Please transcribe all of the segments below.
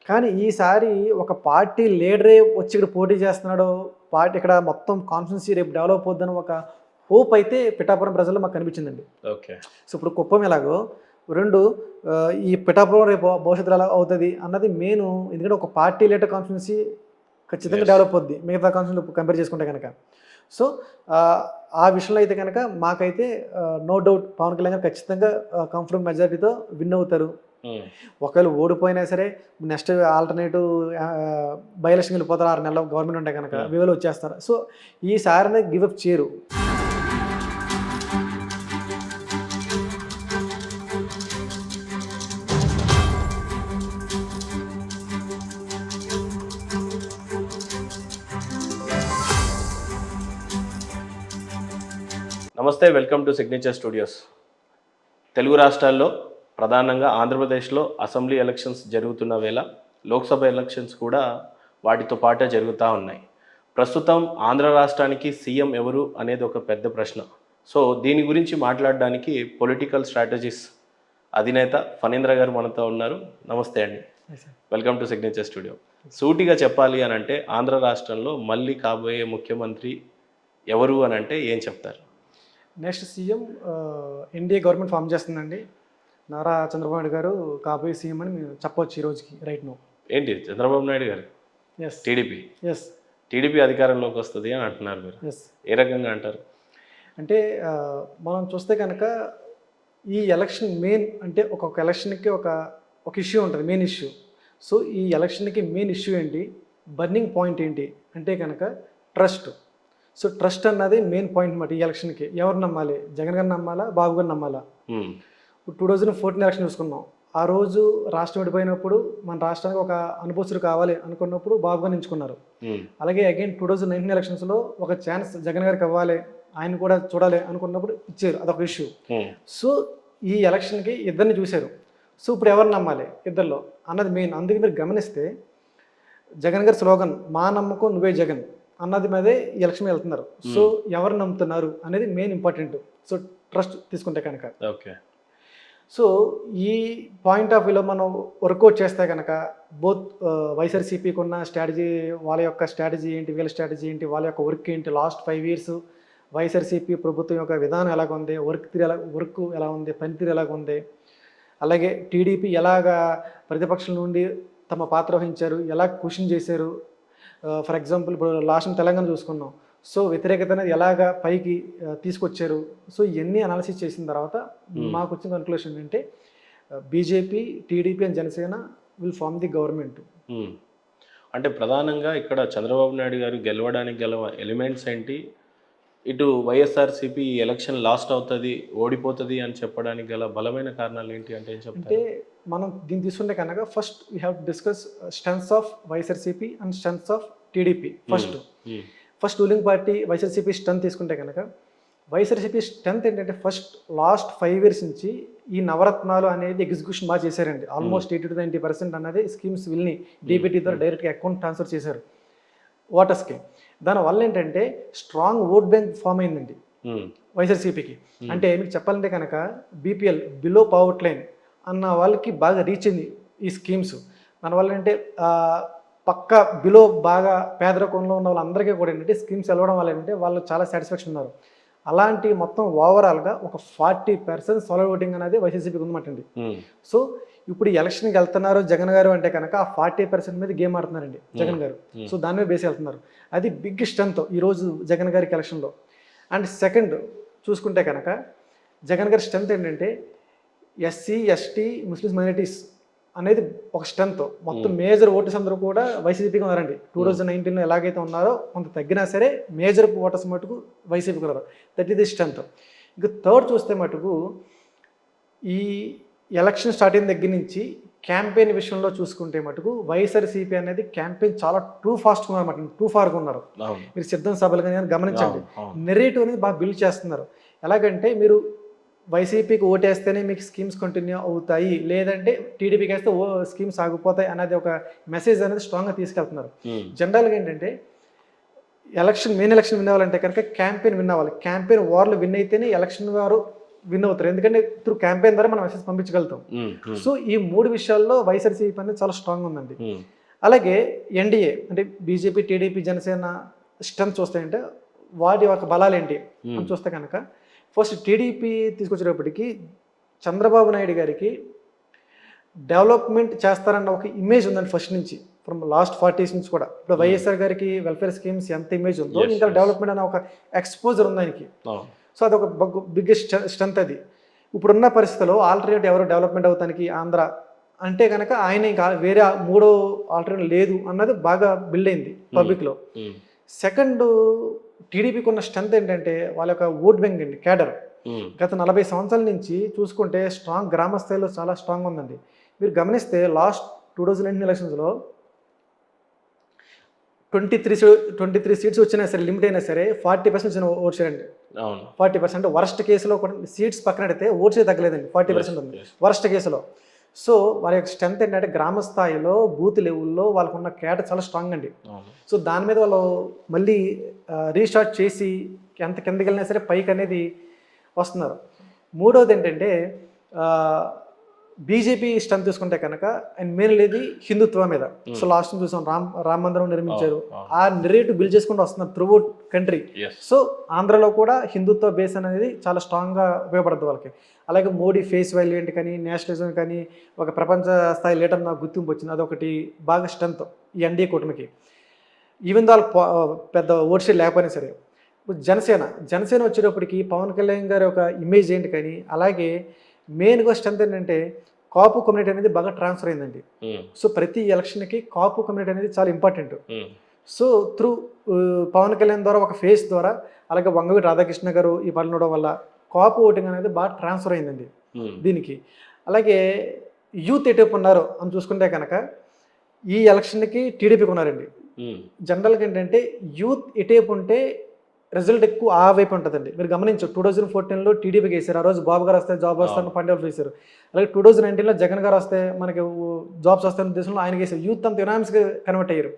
కానీ ఈసారి ఒక పార్టీ లీడరే వచ్చి ఇక్కడ పోటీ చేస్తున్నాడు, పార్టీ ఇక్కడ మొత్తం కాన్స్టిట్యున్సీ రేపు డెవలప్ అవుద్దని ఒక హోప్ అయితే పిఠాపురం ప్రజల్లో మాకు కనిపించిందండి. ఓకే. సో ఇప్పుడు కుప్పం ఎలాగో రెండు ఈ పిఠాపురం రేపు భవిష్యత్తులో ఎలా అవుతుంది అన్నది మెయిన్. ఎందుకంటే ఒక పార్టీ లీడర్ కాన్స్టిట్యున్సీ ఖచ్చితంగా డెవలప్ అవుద్ది మిగతా కాన్స్టిట్యున్సీ కంపేర్ చేసుకుంటే కనుక. సో ఆ విషయంలో అయితే కనుక మాకైతే నో డౌట్ పవన్ కళ్యాణ్ గారు ఖచ్చితంగా కంఫర్టబుల్ మెజారిటీతో విన్ అవుతారు. ఒకవేళ ఓడిపోయినా సరే నెక్స్ట్ ఆల్టర్నేటివ్ బై ఎలక్షన్ వెళ్ళిపోతారు, 6 నెలల గవర్నమెంట్ ఉంటే కనుక వివలో వచ్చేస్తారు. సో ఈసారి గివప్ చేయరు. నమస్తే, welcome to signature studios. Telugu రాష్ట్రాల్లో ప్రధానంగా ఆంధ్రప్రదేశ్లో అసెంబ్లీ ఎలక్షన్స్ జరుగుతున్న వేళ లోక్సభ ఎలక్షన్స్ కూడా వాటితో పాటే జరుగుతూ ఉన్నాయి. ప్రస్తుతం ఆంధ్ర రాష్ట్రానికి సీఎం ఎవరు అనేది ఒక పెద్ద ప్రశ్న. సో దీని గురించి మాట్లాడడానికి పొలిటికల్ స్ట్రాటజీస్ అధినేత ఫణీంద్ర గారు మనతో ఉన్నారు. నమస్తే అండి, వెల్కమ్ టు సిగ్నేచర్ స్టూడియో. సూటిగా చెప్పాలి అని అంటే ఆంధ్ర రాష్ట్రంలో మళ్ళీ కాబోయే ముఖ్యమంత్రి ఎవరు అని అంటే ఏం చెప్తారు? Next CM NDA government form చేస్తుందండి. నారా చంద్రబాబు నాయుడు గారు కాబోయే సీఎం అని మేము చెప్పవచ్చు ఈ రోజుకి, రైట్ నో. ఏంటి చంద్రబాబు నాయుడు గారు? ఎస్. టీడీపీ? ఎస్. టీడీపీ అధికారంలోకి వస్తుంది అని అంటున్నారు మీరు. ఎస్. ఏ రకంగా అంటారు? అంటే మనం చూస్తే కనుక ఈ ఎలక్షన్ మెయిన్ అంటే ఒక్కొక్క ఎలక్షన్కి ఒక ఇష్యూ ఉంటుంది, మెయిన్ ఇష్యూ. సో ఈ ఎలక్షన్కి మెయిన్ ఇష్యూ ఏంటి, బర్నింగ్ పాయింట్ ఏంటి అంటే కనుక ట్రస్ట్. సో ట్రస్ట్ అన్నది మెయిన్ పాయింట్ అన్నమాట ఈ ఎలక్షన్కి. ఎవరు నమ్మాలి, జగన్ గారిని నమ్మాలా, బాబు గారిని నమ్మాలా? 2014 ఎలక్షన్ చూసుకున్నాం. ఆ రోజు రాష్ట్రం విడిపోయినప్పుడు మన రాష్ట్రానికి ఒక అనుభవస్తుడు కావాలి అనుకున్నప్పుడు బాబు గారిని ఎంచుకున్నారు. అలాగే అగైన్ 2019 ఎలక్షన్స్లో ఒక ఛాన్స్ జగన్ గారికి ఇవ్వాలి, ఆయన కూడా చూడాలి అనుకున్నప్పుడు ఇచ్చారు, అదొక ఇష్యూ. సో ఈ ఎలక్షన్కి ఇద్దరిని చూశారు. సో ఇప్పుడు ఎవరు నమ్మాలి ఇద్దరిలో అన్నది మెయిన్. అందుకే మీరు గమనిస్తే జగన్ గారి స్లోగన్ మా నమ్మకం నువ్వే జగన్ అన్నది మీదే ఈ ఎలక్షన్ వెళ్తున్నారు. సో ఎవరు నమ్ముతున్నారు అనేది మెయిన్ ఇంపార్టెంట్. సో ట్రస్ట్ తీసుకుంటే కనుక. ఓకే. సో ఈ పాయింట్ ఆఫ్ వ్యూలో మనం వర్కౌట్ చేస్తే కనుక బోత్ వైఎస్ఆర్సీపీకి ఉన్న స్ట్రాటజీ, వాళ్ళ యొక్క స్ట్రాటజీ ఏంటి, వీళ్ళ స్ట్రాటజీ ఏంటి, వాళ్ళ యొక్క వర్క్ ఏంటి, లాస్ట్ 5 years వైఎస్ఆర్సీపీ ప్రభుత్వం యొక్క విధానం ఎలాగ ఉంది, వర్క్ ఎలా ఉంది, పనితీరు ఎలాగ ఉంది, అలాగే టీడీపీ ఎలాగా ప్రతిపక్షం నుండి తమ పాత్ర వహించారు, ఎలా క్వశ్చన్ చేశారు. ఫర్ ఎగ్జాంపుల్ ఇప్పుడు లాస్ట్ తెలంగాణ చూసుకున్నాం. సో వ్యతిరేకత అనేది ఎలాగా పైకి తీసుకొచ్చారు. సో ఇవన్నీ అనాలిసిస్ చేసిన తర్వాత మాకు వచ్చిన కన్క్లూషన్ ఏంటంటే BJP, TDP and Janasena will form the government. అంటే ప్రధానంగా ఇక్కడ చంద్రబాబు నాయుడు గారు గెలవడానికి గల ఎలిమెంట్స్ ఏంటి, ఇటు వైఎస్ఆర్సీపీ ఎలక్షన్ లాస్ట్ అవుతుంది, ఓడిపోతుంది అని చెప్పడానికి గల బలమైన కారణాలు ఏంటి అంటే ఏం చెప్తారు? అంటే మనం దీన్ని తీసుకుంటే కనుక first we have to discuss strengths of YSRCP and strengths of TDP. First ruling party YSRCP strength తీసుకుంటే కనుక వైఎస్ఆర్సీపీ స్ట్రెంత్ ఏంటంటే ఫస్ట్ లాస్ట్ 5 years నుంచి ఈ నవరత్నాలు అనేది ఎగ్జిక్యూషన్ బాగా చేశారండి. ఆల్మోస్ట్ 80 to 90% అనేది స్కీమ్స్ వీళ్ళని డీబీటీ ద్వారా డైరెక్ట్గా అకౌంట్ ట్రాన్స్ఫర్ చేశారు ఓటర్స్కి. దానివల్ల ఏంటంటే స్ట్రాంగ్ ఓట్ బ్యాంక్ ఫామ్ అయిందండి వైఎస్ఆర్సీపీకి. అంటే మీకు చెప్పాలంటే కనుక బీపీఎల్, బిలో పవర్టీ లైన్ అన్న వాళ్ళకి బాగా రీచ్ అయింది ఈ స్కీమ్స్. దానివల్ల ఏంటంటే పక్క బిలో బాగా పేదరికంలో ఉన్న వాళ్ళందరికీ కూడా ఏంటంటే స్కీమ్స్ వెళ్ళడం వల్ల ఏంటంటే వాళ్ళు చాలా సాటిస్ఫాక్షన్ ఉన్నారు. అలాంటి మొత్తం ఓవరాల్గా ఒక 40% సోలర్ ఓటింగ్ అనేది వైఎస్ఆర్సీపీకి ఉందన్నమాట అండి. సో ఇప్పుడు ఎలక్షన్కి వెళ్తున్నారు జగన్ గారు అంటే కనుక ఆ 40% మీద గేమ్ ఆడుతున్నారండి జగన్ గారు. సో దాని మీద బేసి వెళ్తున్నారు. అది బిగ్ స్ట్రెంత్ ఈరోజు జగన్ గారికి ఎలక్షన్లో. అండ్ సెకండ్ చూసుకుంటే కనుక జగన్ గారి స్ట్రెంత్ ఏంటంటే ఎస్సీ, ఎస్టీ, ముస్లిమ్స్ మైనారిటీస్ అనేది ఒక స్ట్రెంత్. మొత్తం మేజర్ ఓటర్స్ అందరూ కూడా వైసీపీకి ఉన్నారండి. 2019లో ఎలాగైతే ఉన్నారో కొంత తగ్గినా సరే మేజర్ ఓటర్స్ మటుకు వైసీపీకి ఉన్నారు. That is the strength. ఇంకా థర్డ్ చూస్తే మటుకు ఈ ఎలక్షన్ స్టార్ట్ అయిన దగ్గర నుంచి క్యాంపెయిన్ విషయంలో చూసుకుంటే మటుకు వైఎస్ఆర్సీపీ అనేది క్యాంపెయిన్ చాలా టూ ఫాస్ట్గా ఉన్నారన్నమాట, టూ ఫార్గా ఉన్నారు. మీరు సిద్ధం సభలు కానీ గమనించండి, నెరేటివ్ అనేది బాగా బిల్డ్ చేస్తున్నారు. ఎలాగంటే మీరు వైసీపీకి ఓటేస్తేనే మీకు స్కీమ్స్ కంటిన్యూ అవుతాయి, లేదంటే టీడీపీకి వేస్తే స్కీమ్స్ ఆగిపోతాయి అనేది ఒక మెసేజ్ అనేది స్ట్రాంగ్గా తీసుకెళ్తున్నారు. జనరల్గా ఏంటంటే మెయిన్ ఎలక్షన్ విన్ అవ్వాలంటే కనుక క్యాంపెయిన్ విన్ అవ్వాలి. క్యాంపెయిన్ వార్లు విన్ అయితేనే ఎలక్షన్ వారు విన్ అవుతారు, ఎందుకంటే త్రూ క్యాంపెయిన్ ద్వారా మనం మెసేజ్ పంపించగలుగుతాం. సో ఈ 3 విషయాల్లో వైఎస్ఆర్సీపీ అనేది చాలా స్ట్రాంగ్ ఉందండి. అలాగే ఎన్డీఏ అంటే బీజేపీ, టీడీపీ, జనసేన స్ట్రెంత్ చూస్తాయంటే వాటి యొక్క బలాలు ఏంటి అని చూస్తే కనుక ఫస్ట్ టీడీపీ తీసుకొచ్చేటప్పటికి చంద్రబాబు నాయుడు గారికి డెవలప్మెంట్ చేస్తారన్న ఒక ఇమేజ్ ఉందండి ఫస్ట్ నుంచి, ఫ్రమ్ లాస్ట్ 40 years నుంచి కూడా. ఇప్పుడు వైఎస్ఆర్ గారికి వెల్ఫేర్ స్కీమ్స్ ఎంత ఇమేజ్ ఉందో ఇంకా డెవలప్మెంట్ అనే ఒక ఎక్స్పోజర్ ఉంది ఆయనకి. సో అదొక బిగ్గెస్ట్ స్ట్రెంత్ అది. ఇప్పుడున్న పరిస్థితుల్లో ఆల్టర్నేటివ్ ఎవరు డెవలప్మెంట్ అవుతానికి ఆంధ్ర అంటే కనుక ఆయన ఇంకా వేరే 3వ ఆల్టర్నేటివ్ లేదు అన్నది బాగా బిల్డ్ అయింది పబ్లిక్లో. సెకండ్, టీడీపీకి ఉన్న స్ట్రెంత్ ఏంటంటే వాళ్ళ యొక్క ఓట్ బ్యాంక్ అండి, క్యాడర్. గత 40 సంవత్సరాల నుంచి చూసుకుంటే స్ట్రాంగ్ గ్రామ స్థాయిలో చాలా స్ట్రాంగ్ ఉందండి. మీరు గమనిస్తే లాస్ట్ 2019 ఎలక్షన్స్లో 23 సీట్స్ వచ్చినా సరే, లిమిట్ అయినా సరే 40% ఓట్ షేర్ అండి. 40% వర్స్ట్ కేసులో కూడా సీట్స్ పక్కన పెడితే ఓట్ షేర్ తగ్గలేదండి, 40% ఉంది వర్స్ట్ కేసులో. సో వాళ్ళ యొక్క స్ట్రెంత్ ఏంటంటే గ్రామ స్థాయిలో బూత్ లెవెల్లో వాళ్ళకు ఉన్న క్యాడర్ చాలా స్ట్రాంగ్ అండి. సో దాని మీద వాళ్ళు మళ్ళీ రీస్టార్ట్ చేసి ఎంత కిందకి వెళ్ళినా సరే పైకి అనేది వస్తున్నారు. మూడవది ఏంటంటే బీజేపీ స్ట్రెంత్ తీసుకుంటే కనుక అండ్ మెయిన్ ఇది హిందుత్వం మీద. సో లాస్ట్ చూసాం రామ మందిరం నిర్మించారు, ఆ నెరేటివ్ బిల్డ్ చేసుకుంటూ వస్తున్నారు త్రూ అవుట్ కంట్రీ. సో ఆంధ్రలో కూడా హిందుత్వ బేస్ అనేది చాలా స్ట్రాంగ్గా ఉపయోగపడుతుంది వాళ్ళకి. అలాగే మోడీ ఫేస్ వాల్యూ ఏంటి కానీ, నేషనలిజం కానీ, ఒక ప్రపంచ స్థాయి లీడర్ నాకు గుర్తింపు వచ్చింది, అదొకటి బాగా స్ట్రెంత్ ఈ ఎన్డీఏ కూటమికి. ఈవెన్ దో పెద్ద ఓట్ షేర్ లేకపోయినా సరే. ఇప్పుడు జనసేన వచ్చేటప్పటికి పవన్ కళ్యాణ్ గారి ఒక ఇమేజ్ ఏంటి కానీ, అలాగే మెయిన్గా స్ట్రెంత్ ఏంటంటే కాపు కమ్యూనిటీ అనేది బాగా ట్రాన్స్ఫర్ అయిందండి. సో ప్రతి ఎలక్షన్కి కాపు కమ్యూనిటీ అనేది చాలా important. So through Pawan Kalyan ద్వారా ఒక ఫేస్ ద్వారా, అలాగే వంగవీటి రాధాకృష్ణ గారు ఈ పనులు వల్ల కాపు ఓటింగ్ అనేది బాగా ట్రాన్స్ఫర్ అయిందండి దీనికి. అలాగే యూత్ ఎటువైపు ఉన్నారు అని చూసుకుంటే కనుక ఈ ఎలక్షన్కి టీడీపీకి ఉన్నారండి. జనరల్గా ఏంటంటే యూత్ ఎటువైపు ఉంటే రిజల్ట్ ఎక్కువ ఆ వైపు ఉంటుందండి. మీరు గమనించు 2014లో టీడీపీకి వేసారు, ఆ రోజు బాబు గారు వస్తే జాబ్ వస్తారని పండుగ వేశారు. అలాగే 2019లో జగన్ గారు వస్తే మనకి జాబ్స్ వస్తాయని ఉద్దేశంలో ఆయనకి వేసారు. యూత్ అంతా యునానిమస్గా కన్వర్ట్ అయ్యారు.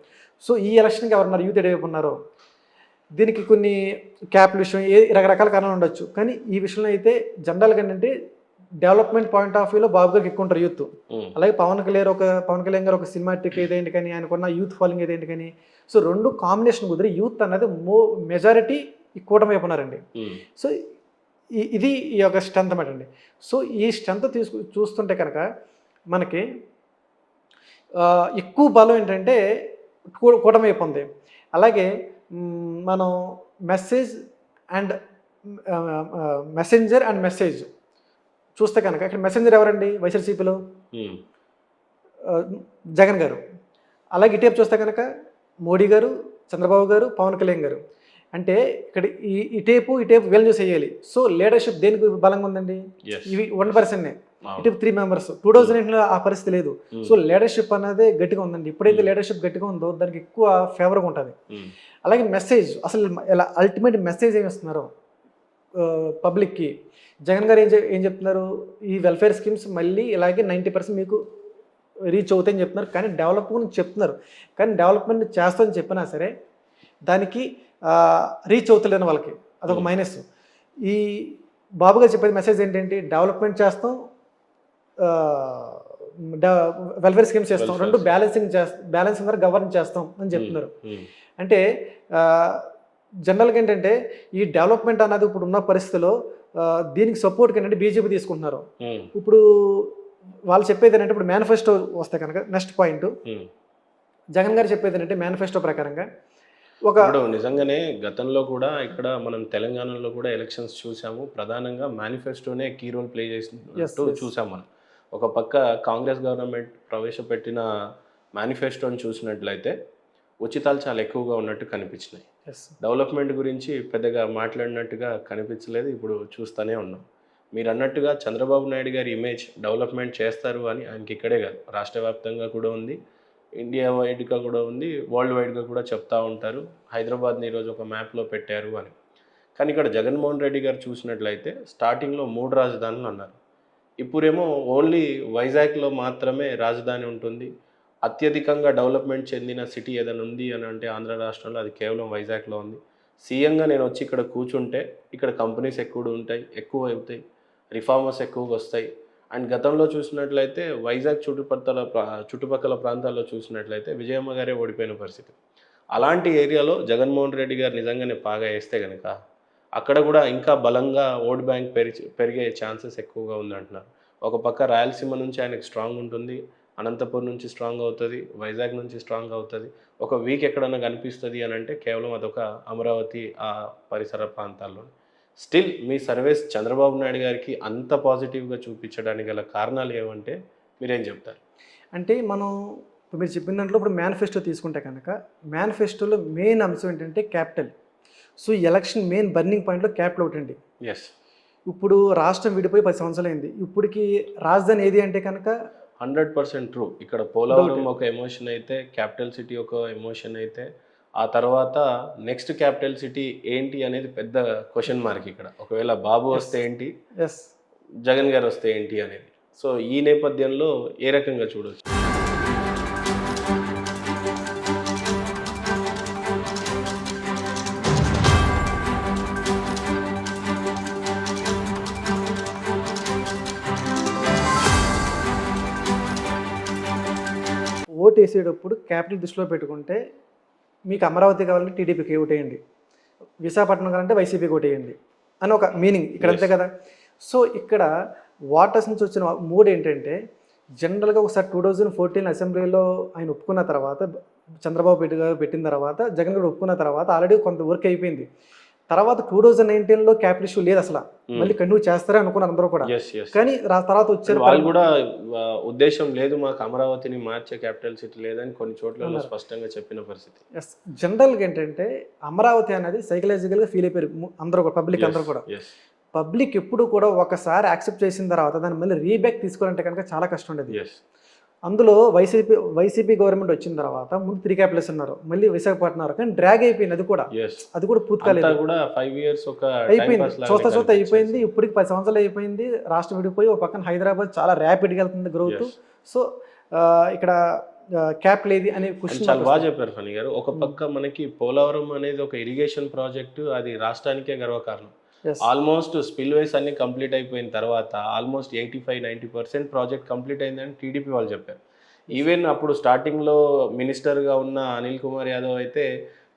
సో ఈ ఎలక్షన్కి ఎవరున్నారు, యూత్ ఎటువైపు ఉన్నారు? దీనికి కొన్ని క్యాప్ల విషయం రకరకాల కారణాలు ఉండొచ్చు, కానీ ఈ విషయంలో అయితే జనరల్గా ఏంటంటే డెవలప్మెంట్ పాయింట్ ఆఫ్ వ్యూలో బాబు గారికి ఎక్కువ ఉంటారు యూత్. అలాగే పవన్ కళ్యాణ్ గారు ఒక సినిమాటిక్ ఏదేంటి కానీ, ఆయనకున్న యూత్ ఫాలోయింగ్ ఏదేంటి కానీ, సో రెండు కాంబినేషన్ కుదిరి యూత్ అనేది మెజారిటీ ఈ కూటమి వైపు ఉన్నారండి. సో ఇది ఈ యొక్క స్ట్రెంత్ అన్నమాట అండి. సో ఈ స్ట్రెంత్ చూస్తుంటే కనుక మనకి ఎక్కువ బలం ఏంటంటే కూటమి వైపు ఉంది. అలాగే మనం మెసెంజర్ అండ్ మెసేజ్ చూస్తే కనుక ఇక్కడ మెసెంజర్ ఎవరండి వైఎస్ఆర్సీపీలో? జగన్ గారు. అలాగే ఇటేపు చూస్తే కనుక మోడీ గారు, చంద్రబాబు గారు, పవన్ కళ్యాణ్ గారు. అంటే ఇక్కడ ఇటేపు వీళ్ళు చూసి వేయాలి. సో లీడర్షిప్ దేనికి బలంగా ఉందండి? ఇవి 1%నే, ఇటు 3 members. 2008లో ఆ పరిస్థితి లేదు. సో లీడర్షిప్ అనేది గట్టిగా ఉందండి. ఎప్పుడైతే లీడర్షిప్ గట్టిగా ఉందో దానికి ఎక్కువ ఫేవర్గా ఉంటుంది. అలాగే మెసేజ్, అసలు ఇలా అల్టిమేట్ మెసేజ్ ఏమి ఇస్తున్నారు పబ్లిక్కి? జగన్ గారు ఏం చెప్తున్నారు? ఈ వెల్ఫేర్ స్కీమ్స్ మళ్ళీ ఇలాగే 90% మీకు రీచ్ అవుతాయని చెప్తున్నారు, కానీ డెవలప్మెంట్ చెప్తున్నారు. కానీ డెవలప్మెంట్ చేస్తామని చెప్పినా సరే దానికి రీచ్ అవుతలేని వాళ్ళకి అదొక మైనస్. ఈ బాబు గారు చెప్పేది మెసేజ్ ఏంటంటే డెవలప్మెంట్ చేస్తాం, వెల్ఫేర్ స్కీమ్స్ చేస్తాం, రెండు బ్యాలెన్సింగ్ ద్వారా గవర్న్ చేస్తాం అని చెప్తున్నారు. అంటే జనరల్గా ఏంటంటే ఈ డెవలప్మెంట్ అన్నది ఇప్పుడు ఉన్న పరిస్థితిలో దీనికి సపోర్ట్కి ఏంటంటే బీజేపీ తీసుకుంటున్నారు. ఇప్పుడు వాళ్ళు చెప్పేది ఏంటంటే ఇప్పుడు మేనిఫెస్టో వస్తే కనుక నెక్స్ట్ పాయింట్ జగన్ గారు చెప్పేది ఏంటంటే మేనిఫెస్టో ప్రకారంగా ఇప్పుడు నిజంగానే గతంలో కూడా ఇక్కడ మనం తెలంగాణలో కూడా ఎలక్షన్స్ చూసాము, ప్రధానంగా మేనిఫెస్టోనే కీ రోల్ ప్లే చేసినట్టు చూసాం మనం. ఒక పక్క కాంగ్రెస్ గవర్నమెంట్ ప్రవేశపెట్టిన మేనిఫెస్టోని చూసినట్లయితే ఉచితాలు చాలా ఎక్కువగా ఉన్నట్టు కనిపించినాయి. డెవలప్మెంట్ గురించి పెద్దగా మాట్లాడినట్టుగా కనిపించలేదు. ఇప్పుడు చూస్తూనే ఉన్నాం. మీరు అన్నట్టుగా చంద్రబాబు నాయుడు గారి ఇమేజ్ డెవలప్మెంట్ చేస్తారు అని ఆయనకి ఇక్కడే కాదు, రాష్ట్ర వ్యాప్తంగా కూడా ఉంది, ఇండియా వైడ్గా కూడా ఉంది, వరల్డ్ వైడ్గా కూడా చెప్తూ ఉంటారు. హైదరాబాద్ని ఈరోజు ఒక మ్యాప్లో పెట్టారు అని. కానీ ఇక్కడ జగన్మోహన్ రెడ్డి గారు చూసినట్లయితే స్టార్టింగ్లో 3 రాజధానులు అన్నారు. ఇప్పుడేమో ఓన్లీ వైజాగ్లో మాత్రమే రాజధాని ఉంటుంది. అత్యధికంగా డెవలప్మెంట్ చెందిన సిటీ ఏదైనా ఉంది అని అంటే ఆంధ్ర రాష్ట్రంలో అది కేవలం వైజాగ్లో ఉంది. సీఎంగా నేను వచ్చి ఇక్కడ కూర్చుంటే ఇక్కడ కంపెనీస్ ఎక్కువ అవుతాయి, రిఫార్మర్స్ ఎక్కువగా వస్తాయి. అండ్ గతంలో చూసినట్లయితే వైజాగ్ చుట్టుపక్కల ప్రాంతాల్లో చూసినట్లయితే విజయమ్మ గారే ఓడిపోయిన పరిస్థితి. అలాంటి ఏరియాలో జగన్మోహన్ రెడ్డి గారు నిజంగానే బాగా వేస్తే కనుక అక్కడ కూడా ఇంకా బలంగా ఓట్ బ్యాంక్ పెరిగే ఛాన్సెస్ ఎక్కువగా ఉందంటున్నారు. ఒక పక్క రాయలసీమ నుంచి ఆయనకు స్ట్రాంగ్ ఉంటుంది, అనంతపురం నుంచి స్ట్రాంగ్ అవుతుంది, వైజాగ్ నుంచి స్ట్రాంగ్ అవుతుంది. ఒక వీక్ ఎక్కడన్నా కనిపిస్తుంది అని అంటే కేవలం అదొక అమరావతి ఆ పరిసర ప్రాంతాల్లో. స్టిల్ మీ సర్వేస్ చంద్రబాబు నాయుడు గారికి అంత పాజిటివ్గా చూపించడానికి గల కారణాలు ఏమంటే మీరేం చెప్తారు? అంటే మనం ఇప్పుడు మీరు చెప్పిన దాంట్లో ఇప్పుడు మేనిఫెస్టో తీసుకుంటే కనుక మేనిఫెస్టోలో మెయిన్ అంశం ఏంటంటే క్యాపిటల్. సో ఈ ఎలక్షన్ మెయిన్ బర్నింగ్ పాయింట్లో క్యాపిటల్ ఒకటి అండి. ఎస్, ఇప్పుడు రాష్ట్రం విడిపోయి 10 సంవత్సరాలు అయింది. ఇప్పటికి రాజధాని ఏది అంటే కనుక 100% ట్రూ. ఇక్కడ పోలవరం ఒక ఎమోషన్ అయితే, క్యాపిటల్ సిటీ ఒక ఎమోషన్ అయితే, ఆ తర్వాత నెక్స్ట్ క్యాపిటల్ సిటీ ఏంటి అనేది పెద్ద క్వశ్చన్ మార్క్ ఇక్కడ. ఒకవేళ బాబు వస్తే ఏంటి, ఎస్ జగన్ గారు వస్తే ఏంటి అనేది. సో ఈ నేపథ్యంలో ఏ రకంగా చూడవచ్చు? ఓటు వేసేటప్పుడు క్యాపిటల్ దృష్టిలో పెట్టుకుంటే మీకు అమరావతి కావాలంటే టీడీపీకి ఓటేయండి, విశాఖపట్నం కావాలంటే వైసీపీకి ఓటేయండి అని ఒక మీనింగ్ ఇక్కడ, అంతే కదా. సో ఇక్కడ వాటర్స్ నుంచి వచ్చిన మూడు ఏంటంటే జనరల్గా ఒకసారి 2014 అసెంబ్లీలో ఆయన ఒప్పుకున్న తర్వాత, చంద్రబాబు నాయుడు గారు పెట్టిన తర్వాత, జగన్ గారు ఒప్పుకున్న తర్వాత ఆల్రెడీ కొంత వర్క్ అయిపోయింది. తర్వాత 2019లో క్యాపిటల్ ఇష్యూ లేదు అసలు, మళ్ళీ కంటిన్యూ చేస్తారే అనుకున్నారు అందరూ కూడా. కానీ తర్వాత వచ్చారు వాళ్ళు కూడా ఉద్దేశం లేదు మాకు అమరావతిని మార్చే క్యాపిటల్ సిటీ లేదని కొన్ని చోట్ల స్పష్టంగా చెప్పిన పరిస్థితి. ఎస్, జనరల్గా ఏంటంటే అమరావతి అనేది సైకలాజికల్గా ఫీల్ అయిపోయారు అందరూ కూడా, పబ్లిక్ అందరూ కూడా. పబ్లిక్ ఎప్పుడు కూడా ఒకసారి యాక్సెప్ట్ చేసిన తర్వాత దాన్ని మళ్ళీ రీబ్యాక్ తీసుకోవాలంటే కనుక చాలా కష్టం ఉండేది. అందులో వైసీపీ గవర్నమెంట్ వచ్చిన తర్వాత ముందు 3 క్యాపిటల్స్ ఉన్నారు, మళ్ళీ విశాఖపట్నం, కానీ డ్రాగ్ అయిపోయింది. అది కూడా పూర్తి కాలేదు, అయిపోయింది, చూస్తా అయిపోయింది. ఇప్పటికి 10 సంవత్సరాలు అయిపోయింది, రాష్ట్రం విడిపోయి ఒక పక్కన హైదరాబాద్ చాలా ర్యాపిడ్గా వెళ్తుంది గ్రోత్. సో ఇక్కడ క్యాపిటల్ ఏది అనే క్వశ్చన్ చాలా బాగా చెప్పారు ఫణి గారు. ఒక పక్క మనకి పోలవరం అనేది ఒక ఇరిగేషన్ ప్రాజెక్టు, అది రాష్ట్రానికే గర్వకారణం. ఆల్మోస్ట్ స్పిల్ వేస్ అన్ని కంప్లీట్ అయిపోయిన తర్వాత ఆల్మోస్ట్ 85-90% ప్రాజెక్ట్ కంప్లీట్ అయిందని టీడీపీ వాళ్ళు చెప్పారు. ఈవెన్ అప్పుడు స్టార్టింగ్లో మినిస్టర్గా ఉన్న అనిల్ కుమార్ యాదవ్ అయితే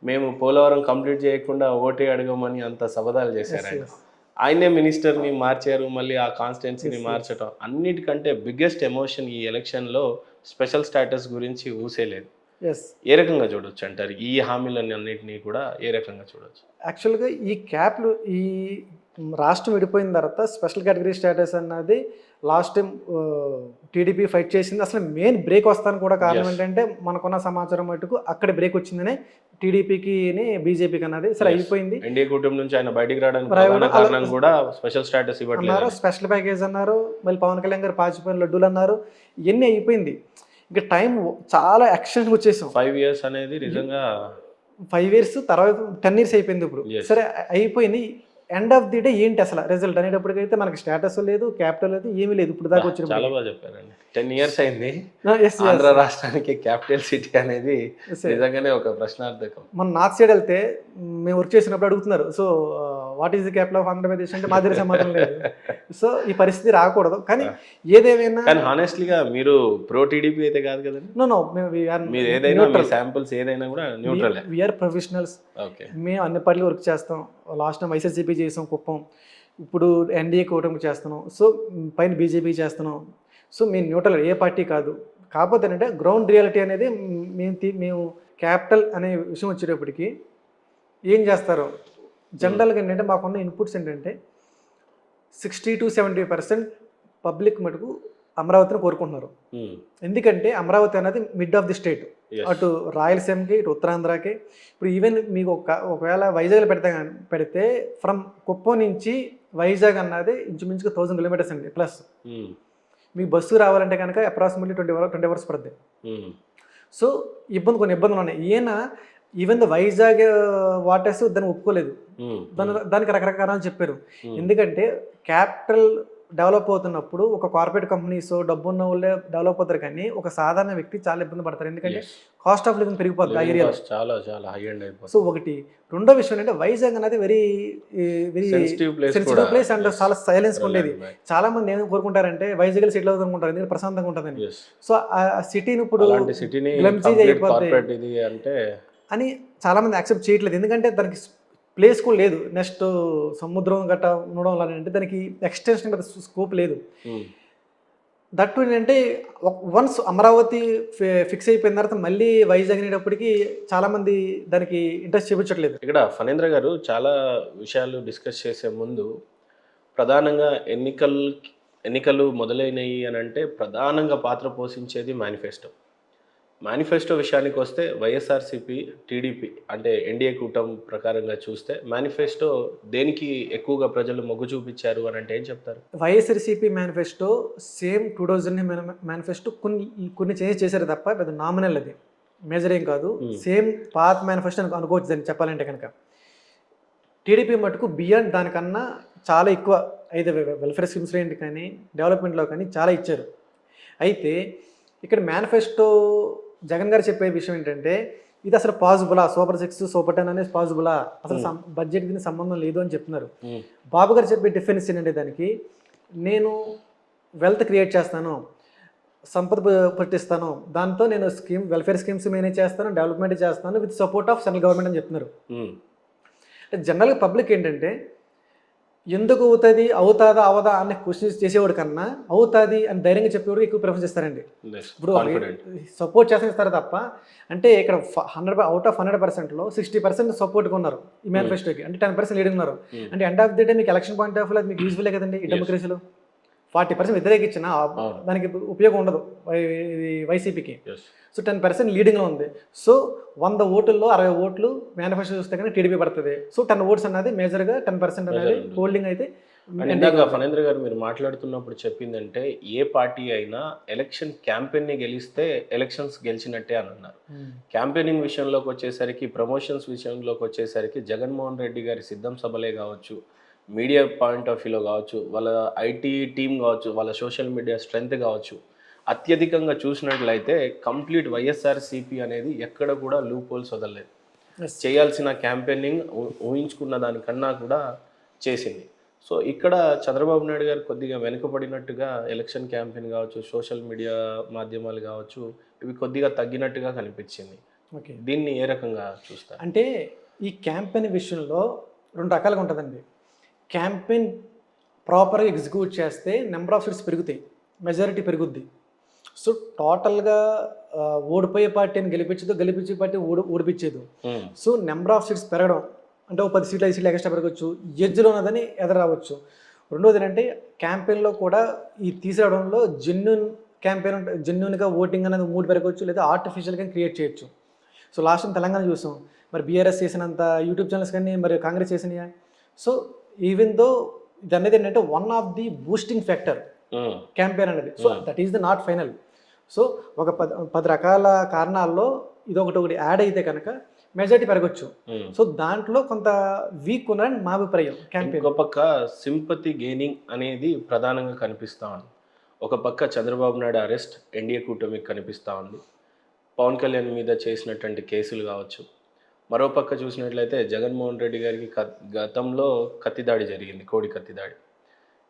మేము పోలవరం కంప్లీట్ చేయకుండా ఓటే అడగమని అంత సబదాలు చేశారు. ఆయనే మినిస్టర్ని మార్చారు, మళ్ళీ ఆ కాన్స్టిట్యున్సీని మార్చడం. అన్నిటికంటే బిగ్గెస్ట్ ఎమోషన్ ఈ ఎలక్షన్లో స్పెషల్ స్టేటస్ గురించి ఊసేలేదు. ఏ రకంగా చూడొచ్చు అంటారు? ఈ హామీలన్నీ అన్నింటినీ కూడా ఏ రకంగా చూడొచ్చు? యాక్చువల్గా ఈ క్యాప్లు ఈ రాష్ట్రం విడిపోయిన తర్వాత స్పెషల్ కేటగిరీ స్టేటస్ అన్నది లాస్ట్ టైం టీడీపీ ఫైట్ చేసింది. అసలు మెయిన్ బ్రేక్ వస్తానికి కూడా కారణం ఏంటంటే మనకున్న సమాచారం మటుకు అక్కడ బ్రేక్ వచ్చిందని టీడీపీకి బీజేపీకి అన్నది సరే అయిపోయింది. ఎన్డీఏ కూటమి నుంచి ఆయన బయటికి రావడానికి కూడా స్పెషల్ స్టేటస్ ఇవ్వట్లేదు, స్పెషల్ ప్యాకేజ్ అన్నారు, మళ్ళీ పవన్ కళ్యాణ్ గారు పాచిపోయిన లడ్డూలు అన్నారు, ఇవన్నీ అయిపోయింది. ఇంకా టైం చాలా యాక్షన్ వచ్చేసాం. 5 years అనేది నిజంగా 5 years తర్వాత 10 years అయిపోయింది. ఇప్పుడు సరే అయిపోయింది, ఎండ్ ఆఫ్ ది డే ఏంటి అసలు రిజల్ట్ అనేటప్పటికైతే మనకి స్టేటస్ లేదు, క్యాపిటల్ లేదు, ఏమీ లేదు. ఇప్పుడు దాకా వచ్చిన చాలా బాగా చెప్పారండి. 10 years అయింది ఆంధ్ర రాష్ట్రానికి క్యాపిటల్ సిటీ అనేది, నిజంగానే ఒక ప్రశ్నార్థకం. మన నార్త్ సైడ్ వెళ్తే మేము వర్క్ చేసినప్పుడు అడుగుతున్నారు, so what is the capital of Andhra Pradesh అంటే మా దగ్గర సమాధానం లేదు. సో ఈ పరిస్థితి రాకూడదు. కానీ ఏదేమైనా హానెస్ట్లీగా మీరు ప్రో టీడీపీ అయితే కాదు కదండి. నో మీరు ఏదైనా శాంపుల్స్ ఏదైనా కూడా న్యూట్రల్. We are professionals. మేము అన్ని పార్టీలు వర్క్ చేస్తాం. లాస్ట్ టైం వైఎస్ఆర్సీపీ చేసాం కుప్పం, ఇప్పుడు ఎన్డీఏ కూటమికి చేస్తున్నాం, సో పైన బీజేపీ చేస్తున్నాం. సో మేము న్యూట్రల్, ఏ పార్టీ కాదు. కాకపోతే ఏంటంటే గ్రౌండ్ రియాలిటీ అనేది మేము క్యాపిటల్ అనే విషయం వచ్చేటప్పటికి ఏం చేస్తారు జనరల్గా ఏంటంటే మాకున్న ఇన్పుట్స్ ఏంటంటే 60-70% పబ్లిక్ మటుకు అమరావతిని కోరుకుంటున్నారు. ఎందుకంటే అమరావతి అనేది మిడ్ ఆఫ్ ది స్టేట్, అటు రాయలసీమకి, ఇటు ఉత్తరాంధ్రకి. ఇప్పుడు ఈవెన్ మీకు ఒకవేళ వైజాగ్ పెడితే ఫ్రమ్ కుప్పం నుంచి వైజాగ్ అన్నది ఇంచుమించుగా 1000 kilometers అండి ప్లస్. మీకు బస్సు రావాలంటే కనుక అప్రాక్సిమేట్లీ 20 hours పడుతుంది. సో కొన్ని ఇబ్బందులు ఉన్నాయి. ఈవెన్ ద వైజాగ్ వాటర్స్ దాన్ని ఒప్పుకోలేదు, దానికి రకరకాల చెప్పారు. ఎందుకంటే క్యాపిటల్ డెవలప్ అవుతున్నప్పుడు ఒక కార్పొరేట్ కంపెనీస్ డబ్బు ఉన్న వాళ్ళే డెవలప్ అవుతారు, కానీ ఒక సాధారణ వ్యక్తి చాలా ఇబ్బంది పడతారు, ఎందుకంటే కాస్ట్ ఆఫ్ లివింగ్ పెరిగిపోతుంది ఆ ఏరియాలో. చాలా చాలా హై అండ్ అయిపోతుంది. సో ఒకటి. రెండో విషయం ఏంటంటే వైజాగ్ అనేది very very sensitive sensitive place and చాలా సైలెన్స్ ఉండేది. చాలా మంది ఏమి కోరుకుంటారంటే వైజాగ్ సెటిల్ అవుతాం అనుకుంటారు, ఎందుకంటే ప్రశాంతంగా ఉంటుందని. సో ఆ సిటీని ఇప్పుడు గ్లమ్జీగా అయిపోతుంది ఇది అంటే అని చాలా మంది యాక్సెప్ట్ చేయట్లేదు, ఎందుకంటే దానికి ప్లేస్ కూడా లేదు. నెక్స్ట్ సముద్రం గట్ట ఉండడం వల్ల అంటే దానికి ఎక్స్టెన్షన్ స్కోప్ లేదు. దట్టు ఏంటంటే వన్స్ అమరావతి ఫిక్స్ అయిపోయిన తర్వాత మళ్ళీ వైజాగ్ అనేటప్పటికి చాలామంది దానికి ఇంట్రెస్ట్ చూపించట్లేదు. ఇక్కడ ఫణేంద్ర గారు చాలా విషయాలు డిస్కస్ చేసే ముందు ప్రధానంగా ఎన్నికలు మొదలైనవి అని అంటే ప్రధానంగా పాత్ర పోషించేది మేనిఫెస్టో విషయానికి వస్తే వైఎస్ఆర్సీపీ టీడీపీ అంటే ఎన్డీఏ కూటమి ప్రకారంగా చూస్తే మేనిఫెస్టో దేనికి ఎక్కువగా ప్రజలు మొగ్గు చూపించారు అని అంటే ఏం చెప్తారు? వైఎస్ఆర్సీపీ మేనిఫెస్టో సేమ్ 2000 మేనిఫెస్టో కొన్ని చేంజ్ చేశారు తప్ప పెద్ద నామినల్, అది మేజర్ ఏం కాదు. సేమ్ పాత మేనిఫెస్టో అనుకోవచ్చు దాన్ని చెప్పాలంటే కనుక. టీడీపీ మటుకు బియాండ్ దానికన్నా చాలా ఎక్కువ అయితే వెల్ఫేర్ స్కీమ్స్ ఏంటి కానీ డెవలప్మెంట్లో కానీ చాలా ఇచ్చారు. అయితే ఇక్కడ మేనిఫెస్టో జగన్ గారు చెప్పే విషయం ఏంటంటే ఇది అసలు పాసిబులా, సూపర్ 6 సూపర్ 10 అనేది పాసిబులా, అసలు బడ్జెట్ దీనికి సంబంధం లేదు అని చెప్తున్నారు. బాబు గారు చెప్పే డిఫరెన్స్ ఏంటంటే దానికి, నేను వెల్త్ క్రియేట్ చేస్తాను, సంపద పట్టిస్తాను, దాంతో నేను వెల్ఫేర్ స్కీమ్స్ మేనేజ్ చేస్తాను, డెవలప్మెంట్ చేస్తాను with support of central government అని చెప్తున్నారు. జనరల్గా పబ్లిక్ ఏంటంటే ఎందుకు అవుతుందా అవదా అనే క్వశ్చన్స్ చేసేవాడు కన్నా అవుతుంది అని ధైర్యంగా చెప్పేవాడు ఎక్కువ ప్రిఫరెన్స్ ఇస్తారండి. ఇప్పుడు సపోర్ట్ చేస్తారు తప్ప, అంటే ఇక్కడ 100 అవుట్ ఆఫ్ 100%లో 60% సపోర్ట్గా ఉన్నారు ఈ మేనిఫెస్టోకి, అంటే 10% లీడింగ్ ఉన్నారు. అంటే ఎండ్ ఆఫ్ ది డే మీకు ఎలక్షన్ పాయింట్ ఆఫ్ వ్యూ అది మీకు యూజ్ఫుల్లే కదండి. ఈ డెమోక్రసీలో 40% వ్యతిరేకించిన దానికి ఉపయోగం ఉండదు వైసీపీకి. సో 10% లీడింగ్లో ఉంది. సో 100 ఓటుల్లో 60 ఓట్లు మేనిఫెస్టో చూస్తే కానీ టీడీపీ పడుతుంది. సో 10 ఓట్స్ అనేది మేజర్గా 10% అనేది హోల్డింగ్ అయితే. ఇందాక ఫణేంద్ర గారు మీరు మాట్లాడుతున్నప్పుడు చెప్పిందంటే ఏ పార్టీ అయినా ఎలక్షన్ క్యాంపెయిన్ని గెలిస్తే ఎలక్షన్స్ గెలిచినట్టే అని అన్నారు. క్యాంపెయినింగ్ విషయంలోకి వచ్చేసరికి, ప్రమోషన్స్ విషయంలోకి వచ్చేసరికి జగన్మోహన్ రెడ్డి గారి సిద్ధం సభలే కావచ్చు, మీడియా పాయింట్ ఆఫ్ వ్యూలో కావచ్చు, వాళ్ళ ఐటీ టీం కావచ్చు, వాళ్ళ సోషల్ మీడియా స్ట్రెంగ్త్ కావచ్చు, అత్యధికంగా చూసినట్లయితే కంప్లీట్ వైఎస్ఆర్సీపీ అనేది ఎక్కడ కూడా లూప్ హోల్స్ వదలలేదు. చేయాల్సిన క్యాంపెయినింగ్ ఊహించుకున్న దానికన్నా కూడా చేసింది. సో ఇక్కడ చంద్రబాబు నాయుడు గారు కొద్దిగా వెనుకబడినట్టుగా ఎలక్షన్ క్యాంపెయిన్ కావచ్చు, సోషల్ మీడియా మాధ్యమాలు కావచ్చు, ఇవి కొద్దిగా తగ్గినట్టుగా కనిపించింది. ఓకే, దీన్ని ఏ రకంగా చూస్తారు? అంటే ఈ క్యాంపెయిన్ విషయంలో 2 రకాలుగా ఉంటుందండి. క్యాంపెయిన్ ప్రాపర్గా ఎగ్జిక్యూట్ చేస్తే నెంబర్ ఆఫ్ సీట్స్ పెరుగుతాయి, మెజారిటీ పెరుగుద్ది. సో టోటల్గా ఓడిపోయే పార్టీని గెలిపించే పార్టీ ఓడిపించేదు. సో నెంబర్ ఆఫ్ సీట్స్ పెరగడం అంటే 10 సీట్లు 5 సీట్లు ఎక్స్ట్రా పెరగచ్చు, ఎడ్జ్లో ఉన్నదని ఎదురావచ్చు. రెండోది ఏంటంటే క్యాంపెయిన్లో కూడా ఈ తీసేయడంలో జెన్యున్గా ఓటింగ్ అనేది 3 పెరగవచ్చు, లేదా ఆర్టిఫిషియల్గా క్రియేట్ చేయొచ్చు. సో లాస్ట్ టైం తెలంగాణ చూసాం, మరి బీఆర్ఎస్ చేసినంత యూట్యూబ్ ఛానల్స్ కానీ మరి కాంగ్రెస్ చేసినాయా? సో ఈవెన్ దో ఇది అనేది ఏంటంటే one of the boosting factor campaign అనేది. So that is the not final. So ఒక 10 రకాల కారణాల్లో ఒకటి యాడ్ అయితే కనుక మెజారిటీ పెరగచ్చు. సో దాంట్లో కొంత వీక్ ఉన్నారని మా అభిప్రాయం. క్యాంపెయిన్ ఒక పక్క సింపతి గెయినింగ్ అనేది ప్రధానంగా కనిపిస్తూ ఉంది. ఒక పక్క చంద్రబాబు నాయుడు అరెస్ట్ ఎన్డీఏ కూటమికి కనిపిస్తూ ఉంది. పవన్ కళ్యాణ్ మీద చేసినటువంటి కేసులు కావచ్చు. మరోపక్క చూసినట్లయితే జగన్మోహన్ రెడ్డి గారికి గతంలో కత్తిదాడి జరిగింది, కోడి కత్తిదాడి.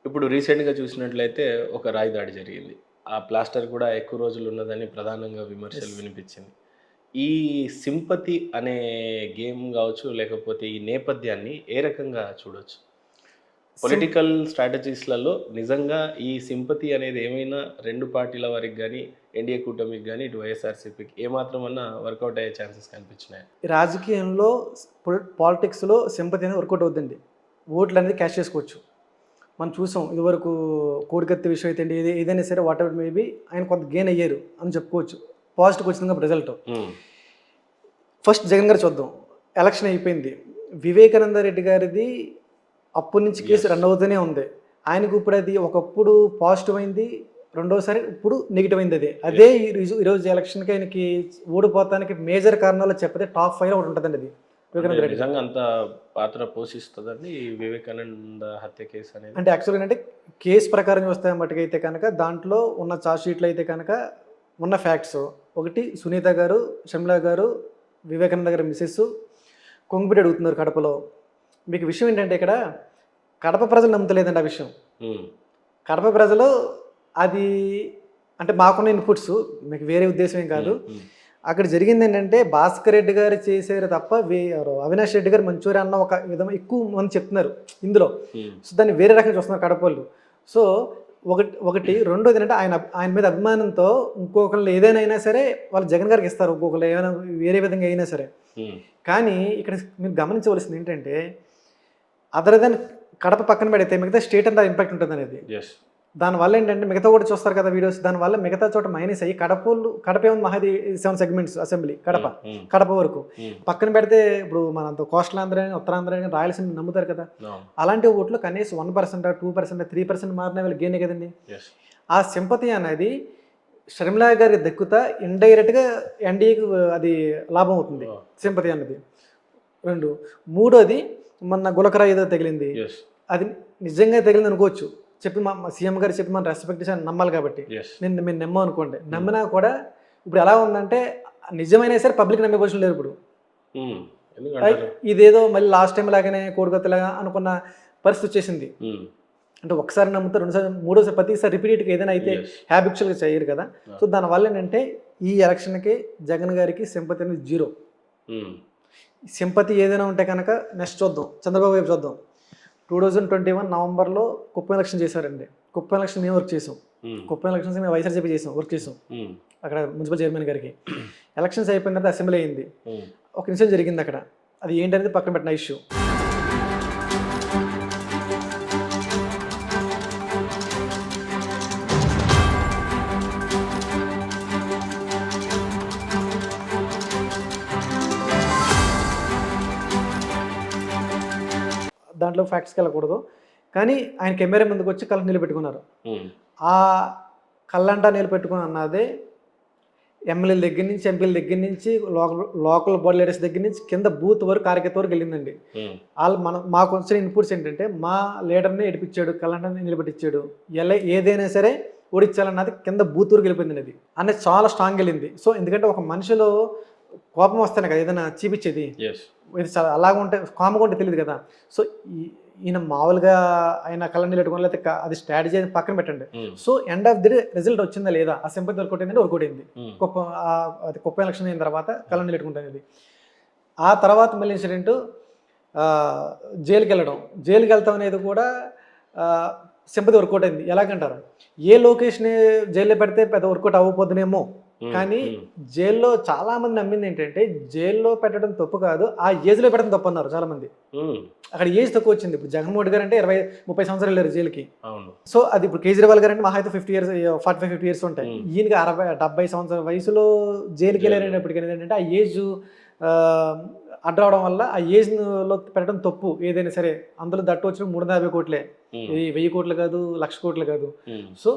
ఇప్పుడు రీసెంట్గా చూసినట్లయితే ఒక రాయి దాడి జరిగింది. ఆ ప్లాస్టర్ కూడా ఎక్కువ రోజులు ఉన్నదని ప్రధానంగా విమర్శలు వినిపించింది. ఈ సింపతి అనే గేమ్ కావచ్చు, లేకపోతే ఈ నేపథ్యాన్ని ఏ రకంగా చూడవచ్చు? పొలిటికల్ స్ట్రాటజీస్లలో నిజంగా ఈ సింపతి అనేది ఏమైనా 2 పార్టీల వారికి కానీ, ఎన్డీఏ కూటమికి కానీ, ఇటు వైఎస్ఆర్సీపీకి ఏమాత్రమన్నా వర్కౌట్ అయ్యే ఛాన్సెస్ కనిపించినాయి? రాజకీయంలో పాలిటిక్స్లో సింపతి అనేది వర్కౌట్ అవుతుంది. ఓట్లు అనేది క్యాష్ చేసుకోవచ్చు. మనం చూసాం ఇదివరకు కోడికత్తి విషయం అయితే ఏదైనా సరే వాట్ ఎవర్ మేబీ ఆయన కొంత గెయిన్ అయ్యారు అని చెప్పుకోవచ్చు. పాజిటివ్ వచ్చింది కాబట్టి రిజల్ట్. ఫస్ట్ జగన్ గారు చూద్దాం. ఎలక్షన్ అయిపోయింది, వివేకానంద రెడ్డి గారిది అప్పటి నుంచి కేసు రన్ అవుతూనే ఉంది. ఆయనకు ఇప్పుడు అది ఒకప్పుడు పాజిటివ్ అయింది, రెండోసారి ఇప్పుడు నెగిటివ్ అయింది. అదే ఈరోజు ఎలక్షన్కి ఆయనకి ఓడిపోతానికి మేజర్ కారణాలు చెప్పదే టాప్ 5 ఒకటి ఉంటుందండి. అది వివేకానంద రెడ్డి. నిజంగా అంత పాత్ర పోషిస్తుందండి ఈ వివేకానంద హత్య కేసు అనేది. అంటే యాక్చువల్గా అంటే కేసు ప్రకారం చూస్తే మటుకైతే కనుక దాంట్లో ఉన్న ఛార్జ్ షీట్లు అయితే కనుక ఉన్న ఫ్యాక్ట్స్ ఒకటి, సునీత గారు, షమ్లా గారు, వివేకానంద గారి మిస్సెస్ కొంగుపిడి అడుగుతున్నారు కడపలో. మీకు విషయం ఏంటంటే ఇక్కడ కడప ప్రజలు నమ్ముతలేదండి ఆ విషయం. కడప ప్రజలు అది అంటే మాకున్న ఇన్పుట్స్, మీకు వేరే ఉద్దేశం ఏం కాదు. అక్కడ జరిగింది ఏంటంటే భాస్కర్ రెడ్డి గారు చేశారు తప్ప అవినాష్ రెడ్డి గారు మంచూరియా అన్న ఒక విధంగా ఎక్కువ మంది చెప్తున్నారు ఇందులో. సో దాన్ని వేరే రకంగా చూస్తున్నారు కడపళ్ళు. సో ఒకటి రెండోది ఏంటంటే ఆయన మీద అభిమానంతో ఇంకొకళ్ళు ఏదైనా అయినా సరే వాళ్ళు జగన్ గారికి ఇస్తారు, ఇంకొకళ్ళు ఏమైనా వేరే విధంగా అయినా సరే. కానీ ఇక్కడ మీరు గమనించవలసింది ఏంటంటే అదర్ దెన్ కడప పక్కన పెడితే మిగతా స్టేట్ అంతా ఇంపాక్ట్ ఉంటుంది అనేది. దానివల్ల ఏంటంటే మిగతా కూడా చూస్తారు కదా వీడియోస్, దానివల్ల మిగతా చోట మైనస్ అయ్యి కడప ఏముంది మహాది 7 సెగ్మెంట్స్ అసెంబ్లీ కడప వరకు పక్కన పెడితే ఇప్పుడు మనంత కోస్టల్ ఆంధ్ర అని, ఉత్తరాంధ్ర అని, రాయలసీమ నమ్ముతారు కదా. అలాంటి ఓట్లు కనీసం 1%, 2%, 3% మారిన వాళ్ళు గేనే కదండి. ఆ సింపతి అనేది షర్మిలా గారికి దక్కుతా ఇండైరెక్ట్గా ఎన్డీఏకి అది లాభం అవుతుంది సింపతి అన్నది. మూడోది మొన్న గులకరా ఏదో తగిలింది, అది నిజంగా తగిలింది అనుకోవచ్చు. చెప్పి మా సీఎం గారు చెప్పి మనం రెస్పెక్ట్ చేసి నమ్మాలి కాబట్టి మీరు నమ్మం అనుకోండి. నమ్మినా కూడా ఇప్పుడు ఎలా ఉందంటే నిజమైనా సరే పబ్లిక్ నమ్మే పొజిషన్ లేదు ఇప్పుడు. ఇదేదో మళ్ళీ లాస్ట్ టైం లాగానే కోడికొత్తలాగా అనుకున్న పరిస్థితి వచ్చేసింది. అంటే ఒకసారి నమ్ముతారు, రెండుసారి, మూడోసారి, ప్రతిసారి రిపీటెడ్గా ఏదైనా అయితే హ్యాబిచువల్గా చేయరు కదా. సో దానివల్ల ఏంటంటే ఈ ఎలక్షన్కి జగన్ గారికి సింపతి అనేది 0. సింపతి ఏదైనా ఉంటే కనుక నెక్స్ట్ చూద్దాం, చంద్రబాబు వైపు చూద్దాం. 2021 నవంబర్లో కుప్పం ఎలక్షన్ చేశారండి. కుప్పం ఎలక్షన్ మేము వర్క్ చేసాం. కుప్పం ఎలక్షన్స్ మేము వైఎస్ఆర్సీపీ వర్క్ చేసాం అక్కడ మున్సిపల్ చైర్మన్ గారికి. ఎలక్షన్స్ అయిపోయిన తర్వాత అసెంబ్లీ అయింది. ఒక ఇన్సిడెంట్ జరిగింది అక్కడ, అది ఏంటనేది పక్కన పెట్టిన ఇష్యూ. దాంట్లో ఫ్యాక్ట్స్కి వెళ్ళకూడదు, కానీ ఆయన కెమెరా ముందుకు వచ్చి కళ్ళ నిలబెట్టుకున్నారు. ఆ కళ్ళంటా నిలబెట్టుకుని అన్నదే ఎమ్మెల్యేల దగ్గర నుంచి, ఎంపీల దగ్గర నుంచి, లోకల్ బాడీ లీడర్స్ దగ్గర నుంచి కింద బూత్ వరకు, కార్యకర్త వరకు వెళ్ళిందండి. వాళ్ళు మాకు వచ్చిన ఇన్పుట్స్ ఏంటంటే మా లీడర్ని ఏడిపించాడు, కళ్ళంటాన్ని నిలబెట్టించాడు, ఏదైనా సరే ఓడించాలన్నది కింద బూత్ వరకు వెళ్ళిపోయింది. అది అనేది చాలా స్ట్రాంగ్ వెళ్ళింది. సో ఎందుకంటే ఒక మనిషిలో కోపం వస్తేనే కదా ఏదైనా చూపించేది. ఇది చాలా అలాగ ఉంటే కామ్గా ఉంటే తెలియదు కదా. సో ఈయన మామూలుగా ఆయన కళ్ళని పెట్టుకుని లేకపోతే అది స్ట్రాటజీ అని పక్కన పెట్టండి. So end of the day result వచ్చిందా లేదా, ఆ సింపతి వర్కౌట్ అయిందంటే వర్కౌట్ అయింది. కుప్ప ఎలక్షన్ అయిన తర్వాత కళ్ళని పెట్టుకుంటుంది. ఆ తర్వాత మళ్ళీ ఇన్సిడెంట్ జైలుకి వెళ్ళడం. జైలుకి వెళ్తాం అనేది కూడా సింపతి వర్కౌట్ అయింది. ఎలాగంటారు, ఏ లొకేషన్ జైల్లో పెడితే పెద్ద వర్కౌట్ అవ్వకపోతుందేమో, కానీ జైల్లో చాలా మంది నమ్మింది ఏంటంటే జైల్లో పెట్టడం తప్పు కాదు, ఆ ఏజ్లో పెట్టడం తప్పు అన్నారు చాలా మంది. అక్కడ ఏజ్ తక్కువ వచ్చింది. ఇప్పుడు జగన్మోహన్ గారు అంటే 20-30 సంవత్సరాలు వెళ్ళారు జైలుకి. సో అది ఇప్పుడు కేజ్రీవాల్ గారు అంటే మహా అయితే 50 years, 45-50 years ఉంటాయి. ఈయనకి 60-70 సంవత్సరాల వయసులో జైలుకి వెళ్ళేటప్పటికి ఏంటంటే ఆ ఏజ్ అడ్డవడం వల్ల ఆ ఏజ్లో పెట్టడం తప్పు ఏదైనా సరే. అందులో దట్టు వచ్చిన 350 కోట్లే, 1000 కోట్లు కాదు, 1,00,000 కోట్లు కాదు. సో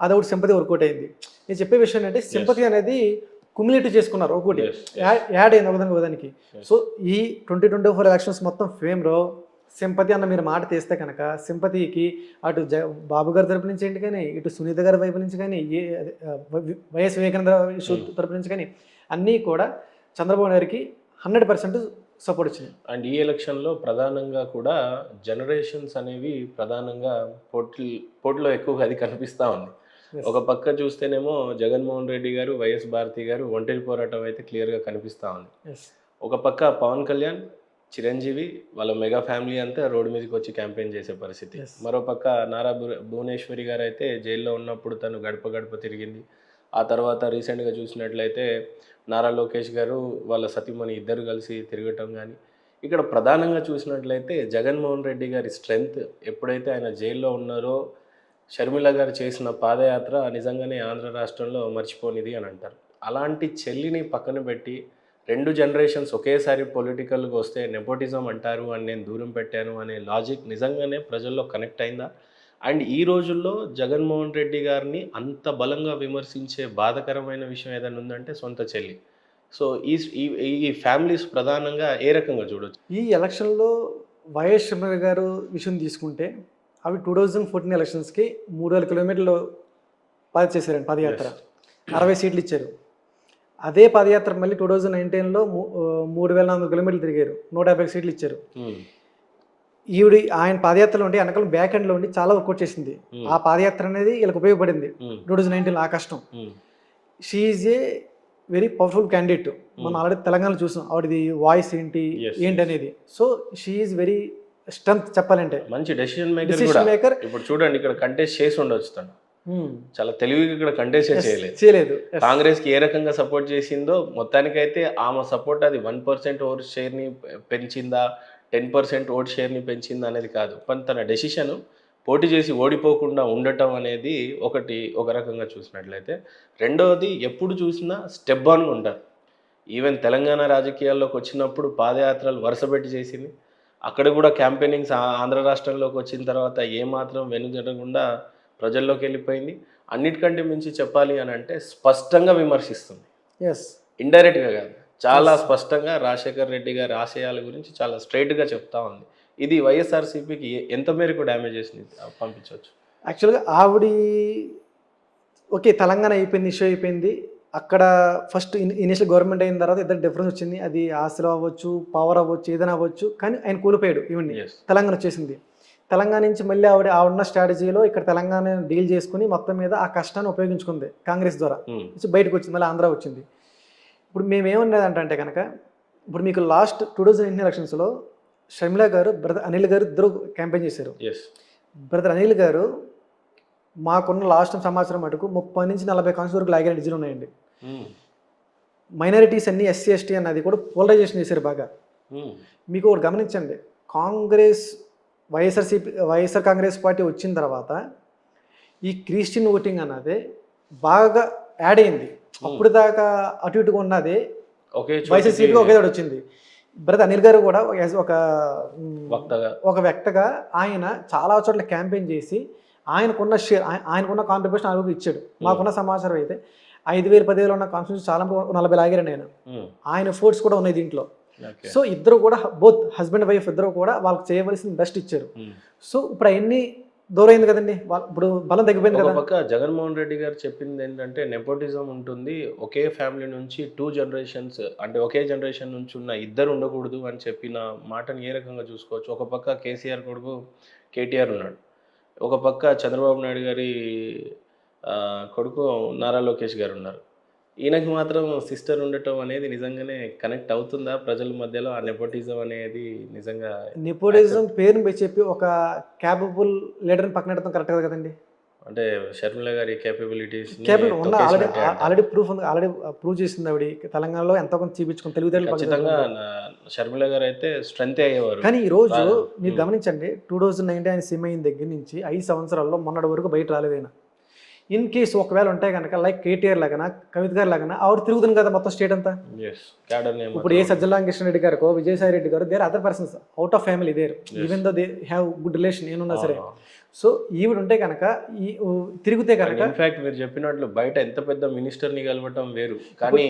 అదొకటి సింపతి వర్కౌట్ అయింది. నేను చెప్పే విషయం ఏంటంటే సింపతి అనేది కుమ్యులేటివ్ చేసుకున్నారు, ఒకటి యాడ్ అయింది ఒకదానికి. సో ఈ 2024 ఎలక్షన్స్ మొత్తం ఫేమ్లో సింపతి అన్న మీరు మాట తీస్తే కనుక సింపతికి అటు బాబు గారి తరపు నుంచి ఏంటి కానీ, ఇటు సునీత గారి వైపు నుంచి కానీ, వైఎస్ వివేకానంద ఇష్యూ తరపు నుంచి కానీ అన్నీ కూడా చంద్రబాబు గారికి 100% సపోర్ట్ వచ్చింది. అండ్ ఈ ఎలక్షన్లో ప్రధానంగా కూడా జనరేషన్స్ అనేవి ప్రధానంగా పోటీలో ఎక్కువగా అది కనిపిస్తూ ఉంది. ఒక పక్క చూస్తేనేమో జగన్మోహన్ రెడ్డి గారు, వైఎస్ భారతి గారు ఒంటరి పోరాటం అయితే క్లియర్గా కనిపిస్తూ ఉంది. ఒక పక్క పవన్ కళ్యాణ్, చిరంజీవి వాళ్ళ మెగా ఫ్యామిలీ అంతా రోడ్డు మీదకి వచ్చి క్యాంపెయిన్ చేసే పరిస్థితి. మరోపక్క నారా భువనేశ్వరి గారు అయితే జైల్లో ఉన్నప్పుడు తను గడప తిరిగింది. ఆ తర్వాత రీసెంట్గా చూసినట్లయితే నారా లోకేష్ గారు వాళ్ళ సతీమణి ఇద్దరు కలిసి తిరగటం కానీ. ఇక్కడ ప్రధానంగా చూసినట్లయితే జగన్మోహన్ రెడ్డి గారి స్ట్రెంగ్త్ ఎప్పుడైతే ఆయన జైల్లో ఉన్నారో షర్మిల గారు చేసిన పాదయాత్ర నిజంగానే ఆంధ్ర రాష్ట్రంలో మర్చిపోనిది అని అంటారు. అలాంటి చెల్లిని పక్కన పెట్టి 2 జనరేషన్స్ ఒకేసారి పొలిటికల్గా వస్తే నెపోటిజం అంటారు అని నేను దూరం పెట్టాను అనే లాజిక్ నిజంగానే ప్రజల్లో కనెక్ట్ అయిందా? అండ్ ఈ రోజుల్లో జగన్మోహన్ రెడ్డి గారిని అంత బలంగా విమర్శించే బాధకరమైన విషయం ఏదైనా ఉందంటే సొంత చెల్లి. సో ఈ ఈ ఈ ఫ్యామిలీస్ ప్రధానంగా ఏ రకంగా చూడొచ్చు? ఈ ఎలక్షన్లో వైఎస్ షర్మిల గారు విషయం తీసుకుంటే అవి 2014 ఎలక్షన్స్కి 3000 కిలోమీటర్లు చేశారండి పాదయాత్ర. 60 సీట్లు ఇచ్చారు. అదే పాదయాత్ర మళ్ళీ 2019లో 3400 కిలోమీటర్లు తిరిగారు, 150 సీట్లు ఇచ్చారు. ఆయన పాదయాత్రలో ఉండి వెనకాల బ్యాక్ ఎండ్లో ఉండి చాలా వర్కౌట్ చేసింది. ఆ పాదయాత్ర అనేది వీళ్ళకి ఉపయోగపడింది 2019లో. ఆ కష్టం. She is a very powerful candidate. మనం ఆల్రెడీ తెలంగాణలో చూసాం ఆవిడది వాయిస్ ఏంటి అనేది. So she is very strength చెప్పాలంటే. మంచి డెసిషన్ మేకర్. ఇప్పుడు చూడండి, ఇక్కడ కంటెస్ట్ చేసి ఉండొచ్చు తను. చాలా తెలివిగా ఇక్కడ కంటెస్ట్ చేయలేదు. కాంగ్రెస్ కి ఏ రకంగా సపోర్ట్ చేసిందో మొత్తానికైతే ఆమె సపోర్ట్ అది 1% ఓట్ షేర్ ని పెంచిందా, 10% ఓట్ షేర్ ని పెంచిందా అనేది కాదు. కానీ తన డెసిషన్ పోటీ చేసి ఓడిపోకుండా ఉండటం అనేది ఒక రకంగా చూసినట్లయితే. రెండవది, ఎప్పుడు చూసినా స్టెప్ ఆన్గా ఉంటారు. ఈవెన్ తెలంగాణ రాజకీయాల్లోకి వచ్చినప్పుడు పాదయాత్రలు వరుసపెట్టి చేసింది. అక్కడ కూడా క్యాంపెయినింగ్స్ ఆంధ్ర రాష్ట్రంలోకి వచ్చిన తర్వాత ఏమాత్రం వెనుజరగకుండా ప్రజల్లోకి వెళ్ళిపోయింది. అన్నిటికంటే మించి చెప్పాలి అని అంటే స్పష్టంగా విమర్శిస్తుంది. ఇండైరెక్ట్గా కాదు, చాలా స్పష్టంగా రాజశేఖర్ రెడ్డి గారి ఆశయాల గురించి చాలా స్ట్రైట్గా చెప్తా ఉంది. ఇది వైఎస్ఆర్సీపీకి ఎంత మేరకు డ్యామేజెస్ని పంపించవచ్చు? యాక్చువల్గా ఓకే, తెలంగాణ అయిపోయింది, ఇష్యూ అయిపోయింది. అక్కడ ఫస్ట్ ఇనిషియల్ గవర్నమెంట్ అయిన తర్వాత ఇద్దరు డిఫరెన్స్ వచ్చింది. అది ఆశలు అవ్వచ్చు, పవర్ అవ్వచ్చు, ఏదైనా అవ్వచ్చు. కానీ ఆయన కూలిపోయాడు. ఇవన్నీ తెలంగాణ వచ్చేసింది. తెలంగాణ నుంచి మళ్ళీ ఆవిడ స్ట్రాటజీలో ఇక్కడ తెలంగాణ డీల్ చేసుకుని మొత్తం మీద ఆ కష్టాన్ని ఉపయోగించుకుంది కాంగ్రెస్ ద్వారా. బయటకు వచ్చింది, మళ్ళీ ఆంధ్ర వచ్చింది. ఇప్పుడు మేమేమన్నదంటే కనుక, ఇప్పుడు మీకు లాస్ట్ 2018 ఎలక్షన్స్లో షర్మిల గారు, బ్రదర్ అనిల్ గారు ఇద్దరు క్యాంపెయిన్ చేశారు. బ్రదర్ అనిల్ గారు మాకున్న లాస్ట్ సమాచారం మటుకు 30 నుంచి 40 కాన్స్టిట్యూన్సీ వరకు లాగే డిజిల్ ఉన్నాయండి. మైనారిటీస్ అన్ని ఎస్సీ ఎస్టీ అన్నది కూడా పోలరైజేషన్ చేశారు బాగా. మీకు ఒకటి గమనించండి, వైఎస్ఆర్ కాంగ్రెస్ పార్టీ వచ్చిన తర్వాత ఈ క్రిస్టియన్ ఓటింగ్ అన్నది బాగా యాడ్ అయింది. అప్పుడు దాకా అటు ఇటుగా ఉన్నది వైఎస్ఆర్సీపీ ఒకేసారి వచ్చింది. బ్రదర్ అనిల్ గారు కూడా ఒక వ్యక్తిగా ఆయన చాలా చోట్ల క్యాంపెయిన్ చేసి ఆయనకున్న షేర్, ఆయనకున్న కాంట్రిబ్యూషన్ ఆయనకు ఇచ్చాడు. మాకున్న సమాచారం అయితే 5,000 10,000 ఉన్న కాన్స్టిట్యూన్సీ చాలా 40 లాగారండి ఆయన ఫోర్స్ కూడా ఉన్నాయి దీంట్లో. సో ఇద్దరు కూడా బోత్ హస్బెండ్ వైఫ్ ఇద్దరు కూడా వాళ్ళకి చేయవలసిన బెస్ట్ ఇచ్చారు. సో ఇప్పుడు అవన్నీ దూరం అయింది కదండి, ఇప్పుడు బలం తగ్గిపోయింది కదా. పక్క జగన్మోహన్ రెడ్డి గారు చెప్పింది ఏంటంటే నెపోటిజం ఉంటుంది, ఒకే ఫ్యామిలీ నుంచి 2 జనరేషన్స్ అంటే ఒకే జనరేషన్ నుంచి ఉన్న ఇద్దరు ఉండకూడదు అని చెప్పిన మాటను ఏ రకంగా చూసుకోవచ్చు? ఒక పక్క కేసీఆర్ కొడుకు కేటీఆర్ ఉన్నాడు, ఒక పక్క చంద్రబాబు నాయుడు గారి కొడుకు నారా లోకేష్ గారు ఉన్నారు. ఈయనకి మాత్రం సిస్టర్ ఉండటం అనేది నిజంగానే కనెక్ట్ అవుతుందా ప్రజల మధ్యలో? ఆ నెపోటిజం అనేది నిజంగా నెపోటిజం పేరుని చెప్పి ఒక క్యాపబుల్ లీడర్ని పక్కన పెడతాం కరెక్ట్ కదండి. అంటే షర్మిల గారి కేపబిలిటీస్ ఆల్రెడీ ప్రూవ్ చేసింది ఆవిడ. తెలంగాణలో ఎంతో కొంత చూపించుకుని తెలుగుదేశం ఖచ్చితంగా షర్మిల గారు అయితే స్ట్రెంత్ అయ్యేవారు. కానీ ఈ రోజు మీరు గమనించండి, 2019 ఆయన సీఎం అయిన దగ్గర నుంచి 5 సంవత్సరాల్లో మొన్నటి వరకు బయట రాలేదైనా. ఇన్ కేసు ఒకవేళ ఉంటే కనుక లైక్ కేటీఆర్ లాగా, కవిత గారు లాగా ఆవిడ తిరుగుతుంది కదా మొత్తం స్టేట్ అంతా. ఇప్పుడు ఏ సజ్జల రెడ్డి గారు, Vijayasai Reddy garu, their other persons out of family there, even though they have good relation ఏమున్నా సరే. సో ఈవిడ ఉంటే కనుక తిరిగితే కనుక ఇన్ఫాక్ట్ మీరు చెప్పినట్లు బయట ఎంత పెద్ద మినిస్టర్ని కలవటం వేరు, కానీ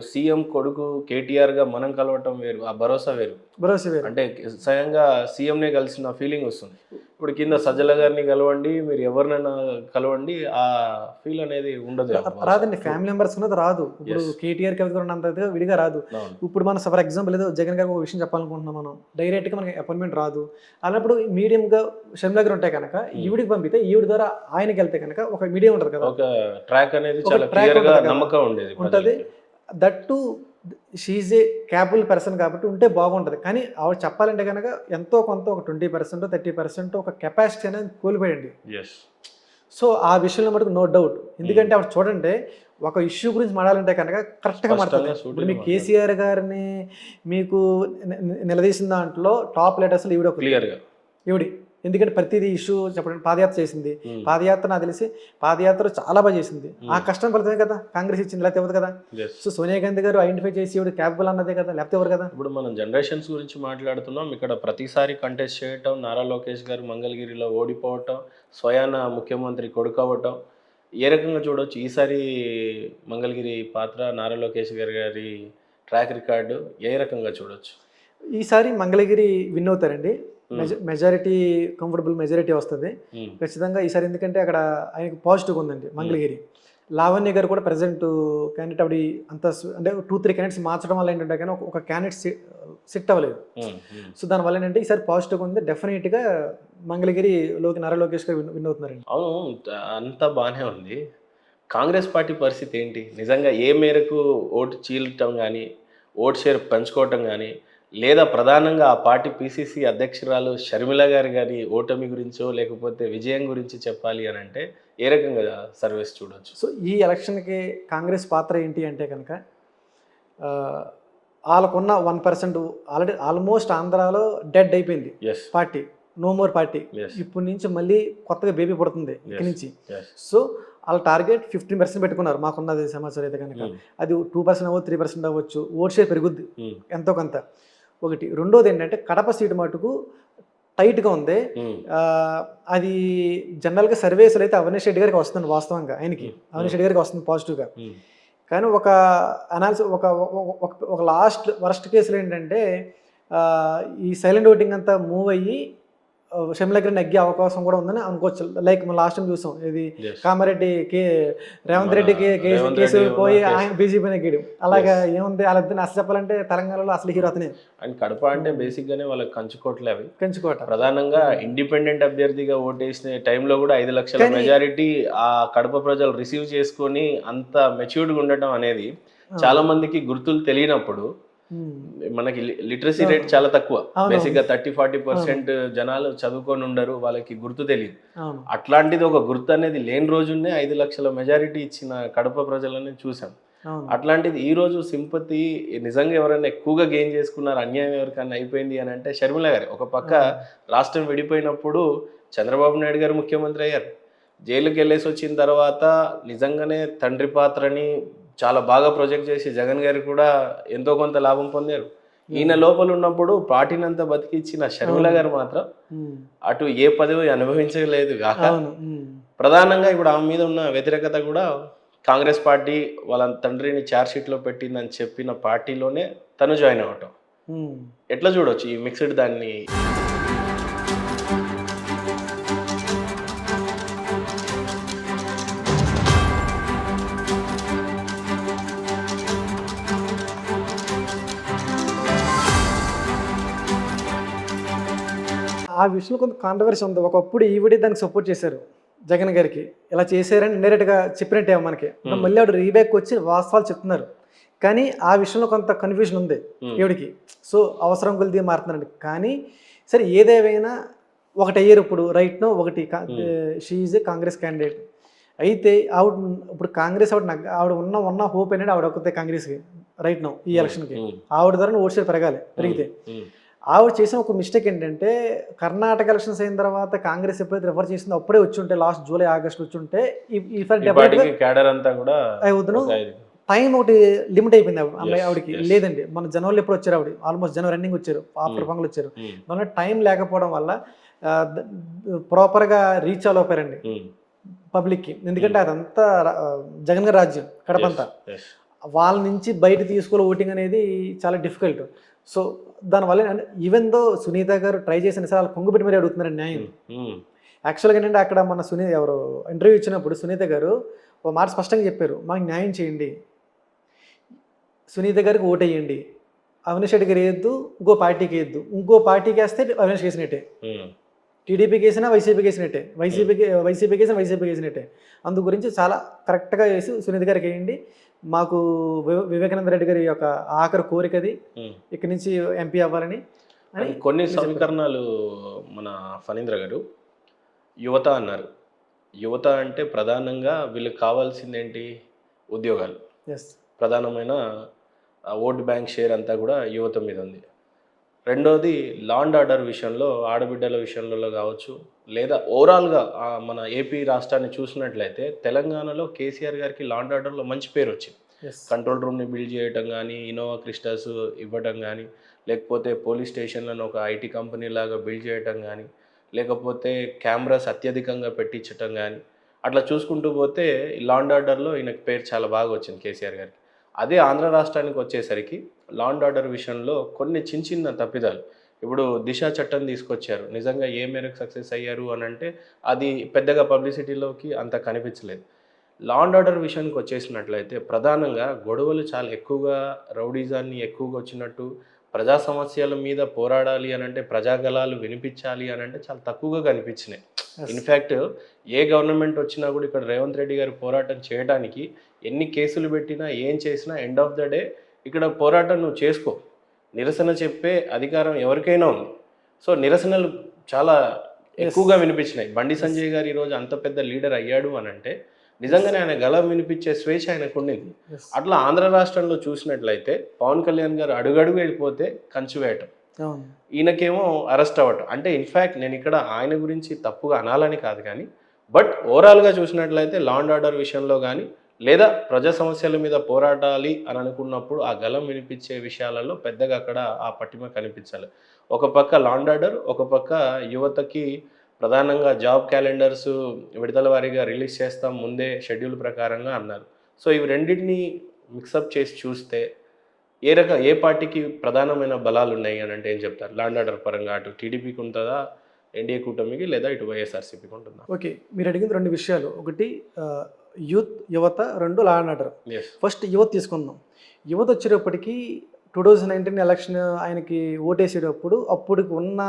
సీఎం కొడుకు కేటీఆర్ గా మనం కలవటం వేరు, ఆ భరోసా వేరు. అంటే స్వయంగా సీఎంనే కలిసిన ఫీలింగ్ వస్తుంది. ఇప్పుడు కింద సజ్జల గారిని కలవండి, మీరు ఎవరినైనా కలవండి, ఆ ఫీల్ అనేది ఉండదు, రాదండి. ఫ్యామిలీ మెంబర్స్ ఉన్నది రాదు. ఇప్పుడు కేటీఆర్ కవిత ఉన్నంత విడిగా రాదు. ఇప్పుడు మనం ఫర్ ఎగ్జాంపుల్ ఏదో జగన్ గారికి ఒక విషయం చెప్పాలనుకుంటున్నాం, మనం డైరెక్ట్గా మనకి అపాయింట్మెంట్ రాదు. అలాంటప్పుడు మీడియంగా షర్మిల గారు ఉంటాయి కనుక ఈవిడికి పంపితే ఈవిడ ద్వారా ఆయనకి వెళ్తే కనుక ఒక మీడియం ఉంటుంది కదా, ఒక ట్రాక్ అనేది చాలా క్లియర్గా నమ్మకం ఉండేది ఉంటుంది. దట్ టు షీఈ్ ఏ క్యాపబుల్ పర్సన్ కాబట్టి ఉంటే బాగుంటుంది. కానీ ఆవిడ చెప్పాలంటే కనుక ఎంతో కొంత ఒక 20% 30% ఒక కెపాసిటీ అనేది కోల్పోయండి. సో ఆ విషయంలో మటుకు నో డౌట్. ఎందుకంటే ఆవిడ చూడండి, ఒక ఇష్యూ గురించి మాట్లాడాలంటే కనుక కరెక్ట్గా మాట్లాడాలి. ఇప్పుడు మీకు కేసీఆర్ గారిని మీకు నిలదీసిన దాంట్లో టాప్ లెటర్స్లో ఈవిడ క్లియర్గా ఈవిడి. ఎందుకంటే ప్రతిదీ ఇష్యూ చెప్పడం, పాదయాత్ర చేసింది. పాదయాత్ర నాకు తెలిసి పాదయాత్ర చాలా బాగా చేసింది. ఆ కష్టం ఫలితమే కదా కాంగ్రెస్ ఇచ్చింది, లేకపోతే ఎవరు కదా. సో సోనియా గాంధీ గారు ఐడెంటిఫై చేసి ఇవి క్యాపబుల్ అన్నదే కదా, లేకపోతే ఎవరు కదా. ఇప్పుడు మనం జనరేషన్స్ గురించి మాట్లాడుతున్నాం. ఇక్కడ ప్రతిసారి కంటెస్ట్ చేయటం, నారా లోకేష్ గారు మంగళగిరిలో ఓడిపోవటం, స్వయాన ముఖ్యమంత్రి కొడుకు అవ్వటం, ఏ రకంగా చూడొచ్చు ఈసారి మంగళగిరి పాత్ర నారా లోకేష్ గారి ట్రాక్ రికార్డు ఏ రకంగా చూడొచ్చు? ఈసారి మంగళగిరి విన్ అవుతారండి. మెజారిటీ కంఫర్టబుల్ మెజారిటీ వస్తుంది ఉమ్, ఖచ్చితంగా ఈసారి. ఎందుకంటే అక్కడ ఆయనకు పాజిటివ్ ఉందండి మంగళగిరి. లావణ్య గారు కూడా ప్రజెంట్ క్యాండిడేట్ ఆవిడ అంత అంటే 2-3 క్యాండిడేట్స్ మార్చడం వల్ల ఏంటంటే కానీ ఒక క్యాండిడేట్ సిట్ అవ్వలేదు. ఉమ్, ఉమ్. సో దానివల్ల ఏంటంటే ఈసారి పాజిటివ్గా ఉంది. డెఫినెట్గా మంగళగిరిలోకి నారా లోకేష్ గారు విన్ అవుతున్నారండి. అవును, అంతా బాగానే ఉంది. కాంగ్రెస్ పార్టీ పరిస్థితి ఏంటి? నిజంగా ఏ మేరకు ఓటు చీలటం కానీ, ఓటు షేర్ పెంచుకోవటం కానీ, లేదా ప్రధానంగా ఆ పార్టీ పిసిసి అధ్యక్షురాలు షర్మిల గారి ఓటమి గురించో లేకపోతే విజయం గురించి చెప్పాలి అని అంటే ఏ రకంగా సర్వేస్ చూడొచ్చు? సో ఈ ఎలక్షన్కి కాంగ్రెస్ పాత్ర ఏంటి అంటే కనుక వాళ్ళకున్న 1% ఆల్రెడీ ఆల్మోస్ట్ ఆంధ్రాలో డెడ్ అయిపోయింది yes, party. No more party. Yes, ఇప్పటి నుంచి మళ్ళీ కొత్తగా బేబీ పుడుతుంది ఇక్కడి నుంచి. ఎస్. సో వాళ్ళ టార్గెట్ 15% పెట్టుకున్నారు మాకున్నది సమాచారం అయితే కనుక. అది 2% అవ్వచ్చు, 3% అవ్వచ్చు, ఓట్ షేర్ పెరుగుద్ది ఎంతో కొంత. ఒకటి. రెండోది ఏంటంటే కడప సీటు మటుకు టైట్గా ఉంది. అది జనరల్గా సర్వేస్లో అయితే అవినాష్ రెడ్డి గారికి వస్తుంది వాస్తవంగా, ఆయనకి అవినాష్ రెడ్డి గారికి వస్తుంది పాజిటివ్గా. కానీ ఒక అనాలిసిస్ ఒక లాస్ట్ వరస్ట్ కేసులో ఏంటంటే ఈ సైలెంట్ ఓటింగ్ అంతా మూవ్ అయ్యి షర్మిల గారిని నెగ్గే అవకాశం కూడా ఉందని అనుకోవచ్చు. లైక్ మనం లాస్ట్ టైం చూసాం, ఇది కామారెడ్డి రేవంత్ రెడ్డి కేసు పోయి ఆయన బీజేపీ నెగ్గాడు. అలాగా ఏముంది వాళ్ళిద్దరిని అసలు చెప్పాలంటే తెలంగాణలో అసలు హీరో అతనే. అండ్ కడప అంటే బేసిక్ గానే వాళ్ళకి కంచుకోట్లే అవి. కంచుకోట ప్రధానంగా ఇండిపెండెంట్ అభ్యర్థిగా ఓటేసిన టైంలో కూడా 5 లక్షల మెజారిటీ ఆ కడప ప్రజలు రిసీవ్ చేసుకొని అంత మెచ్యూర్డ్గా ఉండటం అనేది చాలా మందికి గుర్తులు తెలియనప్పుడు మనకి లిటరసీ రేట్ చాలా తక్కువ. బేసిక్ గా 30-40% జనాలు చదువుకొని ఉండరు, వాళ్ళకి గుర్తు తెలియదు. అట్లాంటిది ఒక గుర్తు అనేది లేని రోజునే 5 లక్షల మెజారిటీ ఇచ్చిన కడప ప్రజలని చూసాం. అట్లాంటిది ఈ రోజు సింపతి నిజంగా ఎవరైనా ఎక్కువగా గెయిన్ చేసుకున్నారు, అన్యాయం ఎవరికైనా అయిపోయింది అని అంటే షర్మిల గారు. ఒక పక్క రాష్ట్రం విడిపోయినప్పుడు చంద్రబాబు నాయుడు గారు ముఖ్యమంత్రి అయ్యారు. జైలుకి వెళ్ళేసి వచ్చిన తర్వాత నిజంగానే తండ్రి పాత్రని చాలా బాగా ప్రొజెక్ట్ చేసి జగన్ గారు కూడా ఎంతో కొంత లాభం పొందారు. ఈయన లోపల ఉన్నప్పుడు పార్టీనంతా బతికిచ్చిన షర్మిల గారు మాత్రం అటు ఏ పదవి అనుభవించలేదు కాక ప్రధానంగా ఇప్పుడు ఆమె మీద ఉన్న వ్యతిరేకత కూడా కాంగ్రెస్ పార్టీ వాళ్ళ తండ్రిని ఛార్జ్షీట్లో పెట్టిందని చెప్పిన పార్టీలోనే తను జాయిన్ అవ్వటం. ఎట్లా చూడొచ్చు ఈ మిక్స్డ్ దాన్ని? ఆ విషయంలో కొంత కాంట్రవర్సీ ఉంది. ఒకప్పుడు ఈవిడే దానికి సపోర్ట్ చేశారు జగన్ గారికి. ఇలా చేశారని ఇండైరెక్ట్గా చెప్పినట్టే మనకి. మళ్ళీ ఆవిడ రీబ్యాక్ వచ్చి వాస్తవాలు చెప్తున్నారు. కానీ ఆ విషయంలో కొంత కన్ఫ్యూజన్ ఉంది ఈవిడికి. సో అవసరం కొలిది మారుతున్నారండి. కానీ సరే ఏదేమైనా ఒకటి అయ్యారు ఇప్పుడు రైట్ నో. ఒకటి she is a Congress candidate. అయితే ఆవిడ ఇప్పుడు కాంగ్రెస్ ఆవిడ ఉన్న హోప్ అనేది ఆవిడ ఒకతే కాంగ్రెస్కి రైట్ నో. ఈ ఎలక్షన్కి ఆవిడ ద్వారా ఓట్ షేర్ పెరిగితే ఆవిడ చేసిన ఒక మిస్టేక్ ఏంటంటే కర్ణాటక ఎలక్షన్స్ అయిన తర్వాత కాంగ్రెస్ ఎప్పుడైతే రిఫర్ చేసిందో అప్పుడే వచ్చి ఉంటే లాస్ట్ జూలై ఆగస్ట్ వచ్చి ఉంటే అవుతును. టైం ఒకటి లిమిట్ అయిపోయింది ఆవిడకి. లేదండి మన జనవరిలో ఎప్పుడు వచ్చారు ఆవిడ, ఆల్మోస్ట్ జనవరి రన్నింగ్ వచ్చారు, ఆఫ్టర్ పొంగల్ వచ్చారు. దానివల్ల టైం లేకపోవడం వల్ల ప్రాపర్గా రీచ్ అవ్వలేకపోయారండి పబ్లిక్కి. ఎందుకంటే అదంతా జగన్ గారి రాజ్యం కడపంతా. వాళ్ళ నుంచి బయట తీసుకోవాలి ఓటింగ్ అనేది చాలా డిఫికల్ట్. సో దానివల్ల ఈవెన్ దో సునీత గారు ట్రై చేసిన సార్ వాళ్ళు కొంగుపెట్టి మరీ అడుగుతున్నారండి న్యాయం. యాక్చువల్గా ఏంటంటే అక్కడ మన ఎవరు ఇంటర్వ్యూ ఇచ్చినప్పుడు సునీత గారు ఒక మాట స్పష్టంగా చెప్పారు, మాకు న్యాయం చేయండి, సునీత గారికి ఓటు వేయండి, అవినాష్ రెడ్డి గారు వేయద్దు, ఇంకో పార్టీకి వేయద్దు, ఇంకో పార్టీకి వేస్తే అవినాష్ వేసినట్టే, టీడీపీకి వేసినా వైసీపీకి వేసినట్టే, వైసీపీకి వేసినట్టే. అందు గురించి చాలా కరెక్ట్గా వేసి సునీత గారికి వేయండి, మాకు వివేకానంద రెడ్డి గారి యొక్క ఆఖరి కోరికది ఇక్కడి నుంచి ఎంపీ అవ్వాలని అని. కొన్ని సమీకరణాలు మన ఫణీంద్ర గారు యువత అన్నారు. యువత అంటే ప్రధానంగా వీళ్ళకి కావాల్సింది ఏంటి? ఉద్యోగాలు. ప్రధానమైన ఓట్ బ్యాంక్ షేర్ అంతా కూడా యువత మీద ఉంది. రెండోది లా అండ్ ఆర్డర్ విషయంలో, ఆడబిడ్డల విషయంలో కావచ్చు, లేదా ఓవరాల్గా మన ఏపీ రాష్ట్రాన్ని చూసినట్లయితే తెలంగాణలో కేసీఆర్ గారికి లా అండ్ ఆర్డర్లో మంచి పేరు వచ్చింది. కంట్రోల్ రూమ్ని బిల్డ్ చేయటం కానీ, ఇన్నోవా క్రిస్టాస్ ఇవ్వటం కానీ, లేకపోతే పోలీస్ స్టేషన్లను ఒక ఐటీ కంపెనీ లాగా బిల్డ్ చేయటం కానీ, లేకపోతే కెమెరాస్ అత్యధికంగా పెట్టించటం కానీ, అట్లా చూసుకుంటూ పోతే లా అండ్ ఆర్డర్లో ఈయనకి పేరు చాలా బాగా వచ్చింది కేసీఆర్ గారికి. అదే ఆంధ్ర రాష్ట్రానికి వచ్చేసరికి లా అండ్ ఆర్డర్ విషయంలో కొన్ని చిన్న చిన్న తప్పిదాలు, ఇప్పుడు దిశ చట్టం తీసుకొచ్చారు. నిజంగా ఏ మేరకు సక్సెస్ అయ్యారు అని అంటే అది పెద్దగా పబ్లిసిటీలోకి అంత కనిపించలేదు. లా అండ్ ఆర్డర్ విషయానికి వచ్చేసినట్లయితే ప్రధానంగా గొడవలు చాలా ఎక్కువగా, రౌడీజాన్ని ఎక్కువగా వచ్చినట్టు, ప్రజా సమస్యల మీద పోరాడాలి అని అంటే, ప్రజాగళాలు వినిపించాలి అని అంటే చాలా తక్కువగా కనిపించినాయి. ఇన్ఫ్యాక్ట్ ఏ గవర్నమెంట్ వచ్చినా కూడా ఇక్కడ రేవంత్ రెడ్డి గారు పోరాటం చేయడానికి ఎన్ని కేసులు పెట్టినా ఏం చేసినా ఎండ్ ఆఫ్ ద డే ఇక్కడ పోరాటం నువ్వు చేసుకో, నిరసన చెప్పే అధికారం ఎవరికైనా ఉంది. సో నిరసనలు చాలా ఎక్కువగా వినిపించినాయి. బండి సంజయ్ గారు ఈరోజు అంత పెద్ద లీడర్ అయ్యాడు అని అంటే నిజంగానే ఆయన గళం వినిపించే స్వేచ్ఛ ఆయనకు ఉండింది. అట్లా ఆంధ్ర రాష్ట్రంలో చూసినట్లయితే పవన్ కళ్యాణ్ గారు అడుగడుగు వెళ్ళిపోతే కంచు వేయటం, ఈయనకేమో అరెస్ట్ అవ్వటం. అంటే ఇన్ఫ్యాక్ట్ నేను ఇక్కడ ఆయన గురించి తప్పుగా అనాలని కాదు కానీ, బట్ ఓవరాల్గా చూసినట్లయితే లా అండ్ ఆర్డర్ విషయంలో కానీ లేదా ప్రజా సమస్యల మీద పోరాడాలి అని అనుకున్నప్పుడు ఆ గళం వినిపించే విషయాలలో పెద్దగా అక్కడ ఆ పట్టిమ కనిపించాలి. ఒక పక్క లా అండ్ ఆర్డర్, ఒక పక్క యువతకి ప్రధానంగా జాబ్ క్యాలెండర్స్ విడతల వారీగా రిలీజ్ చేస్తాం ముందే షెడ్యూల్ ప్రకారంగా అన్నారు. సో ఇవి రెండింటిని మిక్సప్ చేసి చూస్తే ఏ పార్టీకి ప్రధానమైన బలాలు ఉన్నాయి అని అంటే ఏం చెప్తారు? లా అండ్ ఆర్డర్ పరంగా అటు టీడీపీకి ఉంటుందా, ఎన్డీఏ కూటమికి, లేదా ఇటు వైఎస్ఆర్సీపీకి ఉంటుందా? ఓకే, మీరు అడిగింది రెండు విషయాలు. ఒకటి యువత, రెండు లా అండ్ ఆర్డర్. ఫస్ట్ యువత తీసుకుందాం. యువత వచ్చేటప్పటికి 2019 ఎలక్షన్ ఆయనకి ఓటేసేటప్పుడు అప్పుడు ఉన్న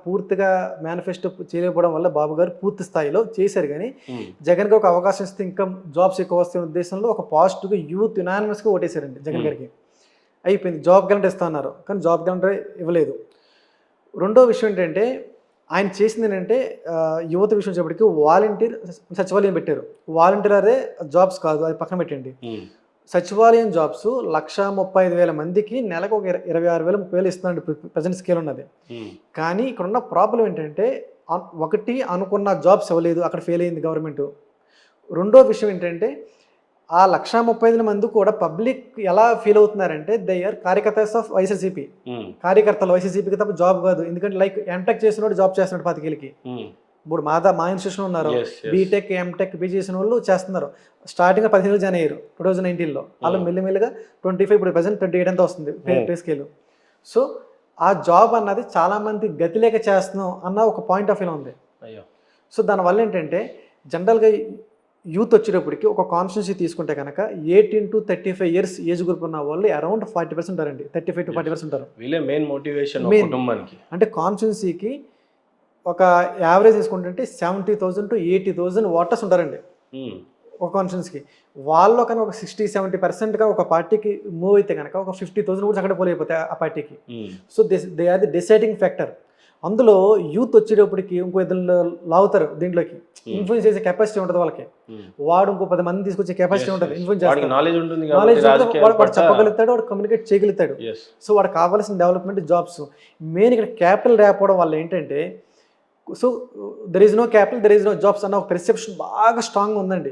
పూర్తిగా మేనిఫెస్టో చేయలేకపోవడం వల్ల బాబు గారు పూర్తి స్థాయిలో చేశారు. కానీ జగన్కి ఒక అవకాశం ఇస్తే ఇంకా జాబ్స్ ఎక్కువ వస్తున్న ఉద్దేశంలో ఒక పాజిటివ్గా యూత్ యునానిమస్గా ఓటేశారండి జగన్ గారికి. అయిపోయింది, జాబ్ క్యాలెండర్ ఇస్తా అన్నారు, కానీ జాబ్ క్యాలెండర్ ఇవ్వలేదు. రెండో విషయం ఏంటంటే ఆయన చేసింది ఏంటంటే యువత విషయం వచ్చేప్పటికి వాలంటీర్ సచివాలయం పెట్టారు. వాలంటీర్ అదే జాబ్స్ కాదు, అది పక్కన పెట్టండి. సచివాలయం జాబ్స్ 135,000 మందికి నెలకు ఒక 26,000 30,000 ఇస్తున్నాడు ప్రజెంట్ స్కేల్ ఉన్నది. కానీ ఇక్కడ ఉన్న ప్రాబ్లం ఏంటంటే ఒకటి అనుకున్న జాబ్స్ ఇవ్వలేదు, అక్కడ ఫెయిల్ అయింది గవర్నమెంట్. రెండో విషయం ఏంటంటే ఆ 135,000 మంది కూడా పబ్లిక్ ఎలా ఫీల్ అవుతున్నారంటే దే ఆర్ కార్యకర్తస్ ఆఫ్ వైఎస్ఆర్సీపీ, కార్యకర్తలు వైఎస్ఆర్సీపీకి తప్ప జాబ్ కాదు. ఎందుకంటే లైక్ ఎంటెక్ చేసినోడు జాబ్ చేస్తున్నాడు 5,000కి. ఇప్పుడు మా ఇన్స్టిట్యూషన్ ఉన్నారు, బీటెక్ ఎంటెక్ పీజీ చేసిన వాళ్ళు చేస్తున్నారు. స్టార్టింగ్ 15 జాయిన్ అయ్యారు 2019లో, వాళ్ళు మెల్లిమెల్లిగా 25, ఇప్పుడు ప్రజెంట్ 28 అంతా వస్తుంది పే స్కేల్. సో ఆ జాబ్ అన్నది చాలామంది గతి లేక చేస్తున్నాం అన్న ఒక పాయింట్ ఆఫ్ వ్యూ ఉంది. సో దానివల్ల ఏంటంటే జనరల్గా యూత్ వచ్చేటప్పటికి ఒక కాన్స్టిట్యున్సీ తీసుకుంటే కనుక 18 to 35 years ఏజ్ గ్రూప్ ఉన్న వాళ్ళు అరౌండ్ 40% ఉంటారండి, 35 to 40% ఉంటారు. వీళ్ళే మెయిన్ మోటివేషన్ కుటుంబానికి. అంటే కాన్స్టిట్యున్సీకి ఒక యావరేజ్ తీసుకుంటుంటే 70,000 to 80,000 ఓటర్స్ ఉంటారండి ఒక కాన్స్టిట్యున్సీకి. వాళ్ళు కనుక ఒక 60-70%గా ఒక పార్టీకి మూవ్ అయితే కనుక ఒక 50,000 కూడా అక్కడ పోలేకపోతాయి ఆ పార్టీకి. So they are the deciding factor. అందులో యూత్ వచ్చేటప్పటికి ఇంకో ఇద్దరు లాగుతారు, దీంట్లోకి ఇన్ఫ్లుయెన్స్ చేసే కెపాసిటీ ఉంటుంది వాళ్ళకి. వాడు ఇంకో 10 మంది తీసుకొచ్చే కెపాసిటీ ఉంటుంది, ఇన్ఫ్లుయెన్స్ చేస్తాడు, వాడు చెప్పగలుగుతాడు, వాడు కమ్యూనికేట్ చేయగలుగుతాడు. సో వాడు కావాల్సిన డెవలప్మెంట్ జాబ్స్. మెయిన్ ఇక్కడ క్యాపిటల్ రాకపోవడం వల్ల ఏంటంటే so there is no capital, there is no jobs అన్న ఒక పెర్సెప్షన్ బాగా స్ట్రాంగ్ ఉందండి.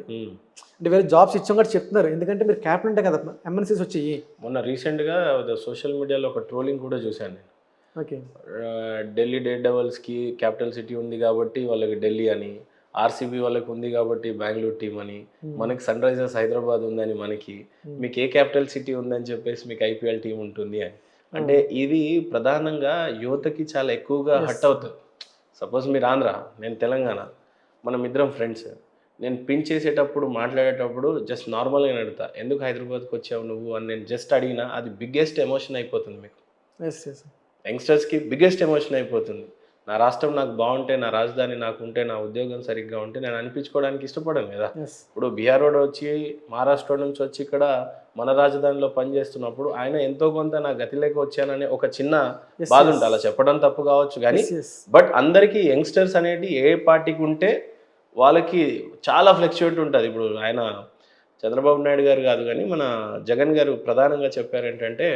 అంటే వేరే జాబ్స్ ఇచ్చాం కూడా చెప్తున్నారు, ఎందుకంటే మీరు క్యాపిటల్ ఉంటే కదా ఎంఎన్సీస్ వచ్చాయి. మొన్న రీసెంట్గా సోషల్ మీడియాలో ఒక ట్రోలింగ్ కూడా చూశాను నేను. ఓకే, ఢిల్లీ డేర్ డెవల్స్కి క్యాపిటల్ సిటీ ఉంది కాబట్టి వాళ్ళకి ఢిల్లీ అని, ఆర్సీబీ వాళ్ళకి ఉంది కాబట్టి బెంగళూరు టీం అని, మనకి సన్ రైజర్స్ హైదరాబాద్ ఉందని మనకి, మీకు ఏ క్యాపిటల్ సిటీ ఉందని చెప్పేసి మీకు ఐపీఎల్ టీం ఉంటుంది అని. అంటే ఇది ప్రధానంగా యువతకి చాలా ఎక్కువగా హట్ అవుతుంది. సపోజ్ మీరు ఆంధ్ర, నేను తెలంగాణ, మనం ఇద్దరం ఫ్రెండ్స్. నేను పిన్ చేసేటప్పుడు మాట్లాడేటప్పుడు జస్ట్ నార్మల్గా అడుగుతా, ఎందుకు హైదరాబాద్కి వచ్చావు నువ్వు అని నేను జస్ట్ అడిగినా అది బిగ్గెస్ట్ ఎమోషన్ అయిపోతుంది మీకు. యంగ్స్టర్స్కి బిగ్గెస్ట్ ఎమోషన్ అయిపోతుంది. నా రాష్ట్రం నాకు బాగుంటే, నా రాజధాని నాకు ఉంటే, నా ఉద్యోగం సరిగ్గా ఉంటే నేను అనిపించుకోవడానికి ఇష్టపడను కదా. ఇప్పుడు బీహార్ వాడు వచ్చి మహారాష్ట్ర నుంచి వచ్చి ఇక్కడ మన రాజధానిలో పనిచేస్తున్నప్పుడు ఆయన ఎంతో కొంత నా గతి లేక వచ్చాననే ఒక చిన్న బాధ ఉంటుంది. అలా చెప్పడం తప్పు కావచ్చు కానీ, బట్ అందరికీ యంగ్స్టర్స్ అనేది ఏ పార్టీకి ఉంటే వాళ్ళకి చాలా ఫ్లెక్చువేట్ ఉంటుంది. ఇప్పుడు ఆయన చంద్రబాబు నాయుడు గారు కాదు కానీ మన జగన్ గారు ప్రధానంగా చెప్పారు ఏంటంటే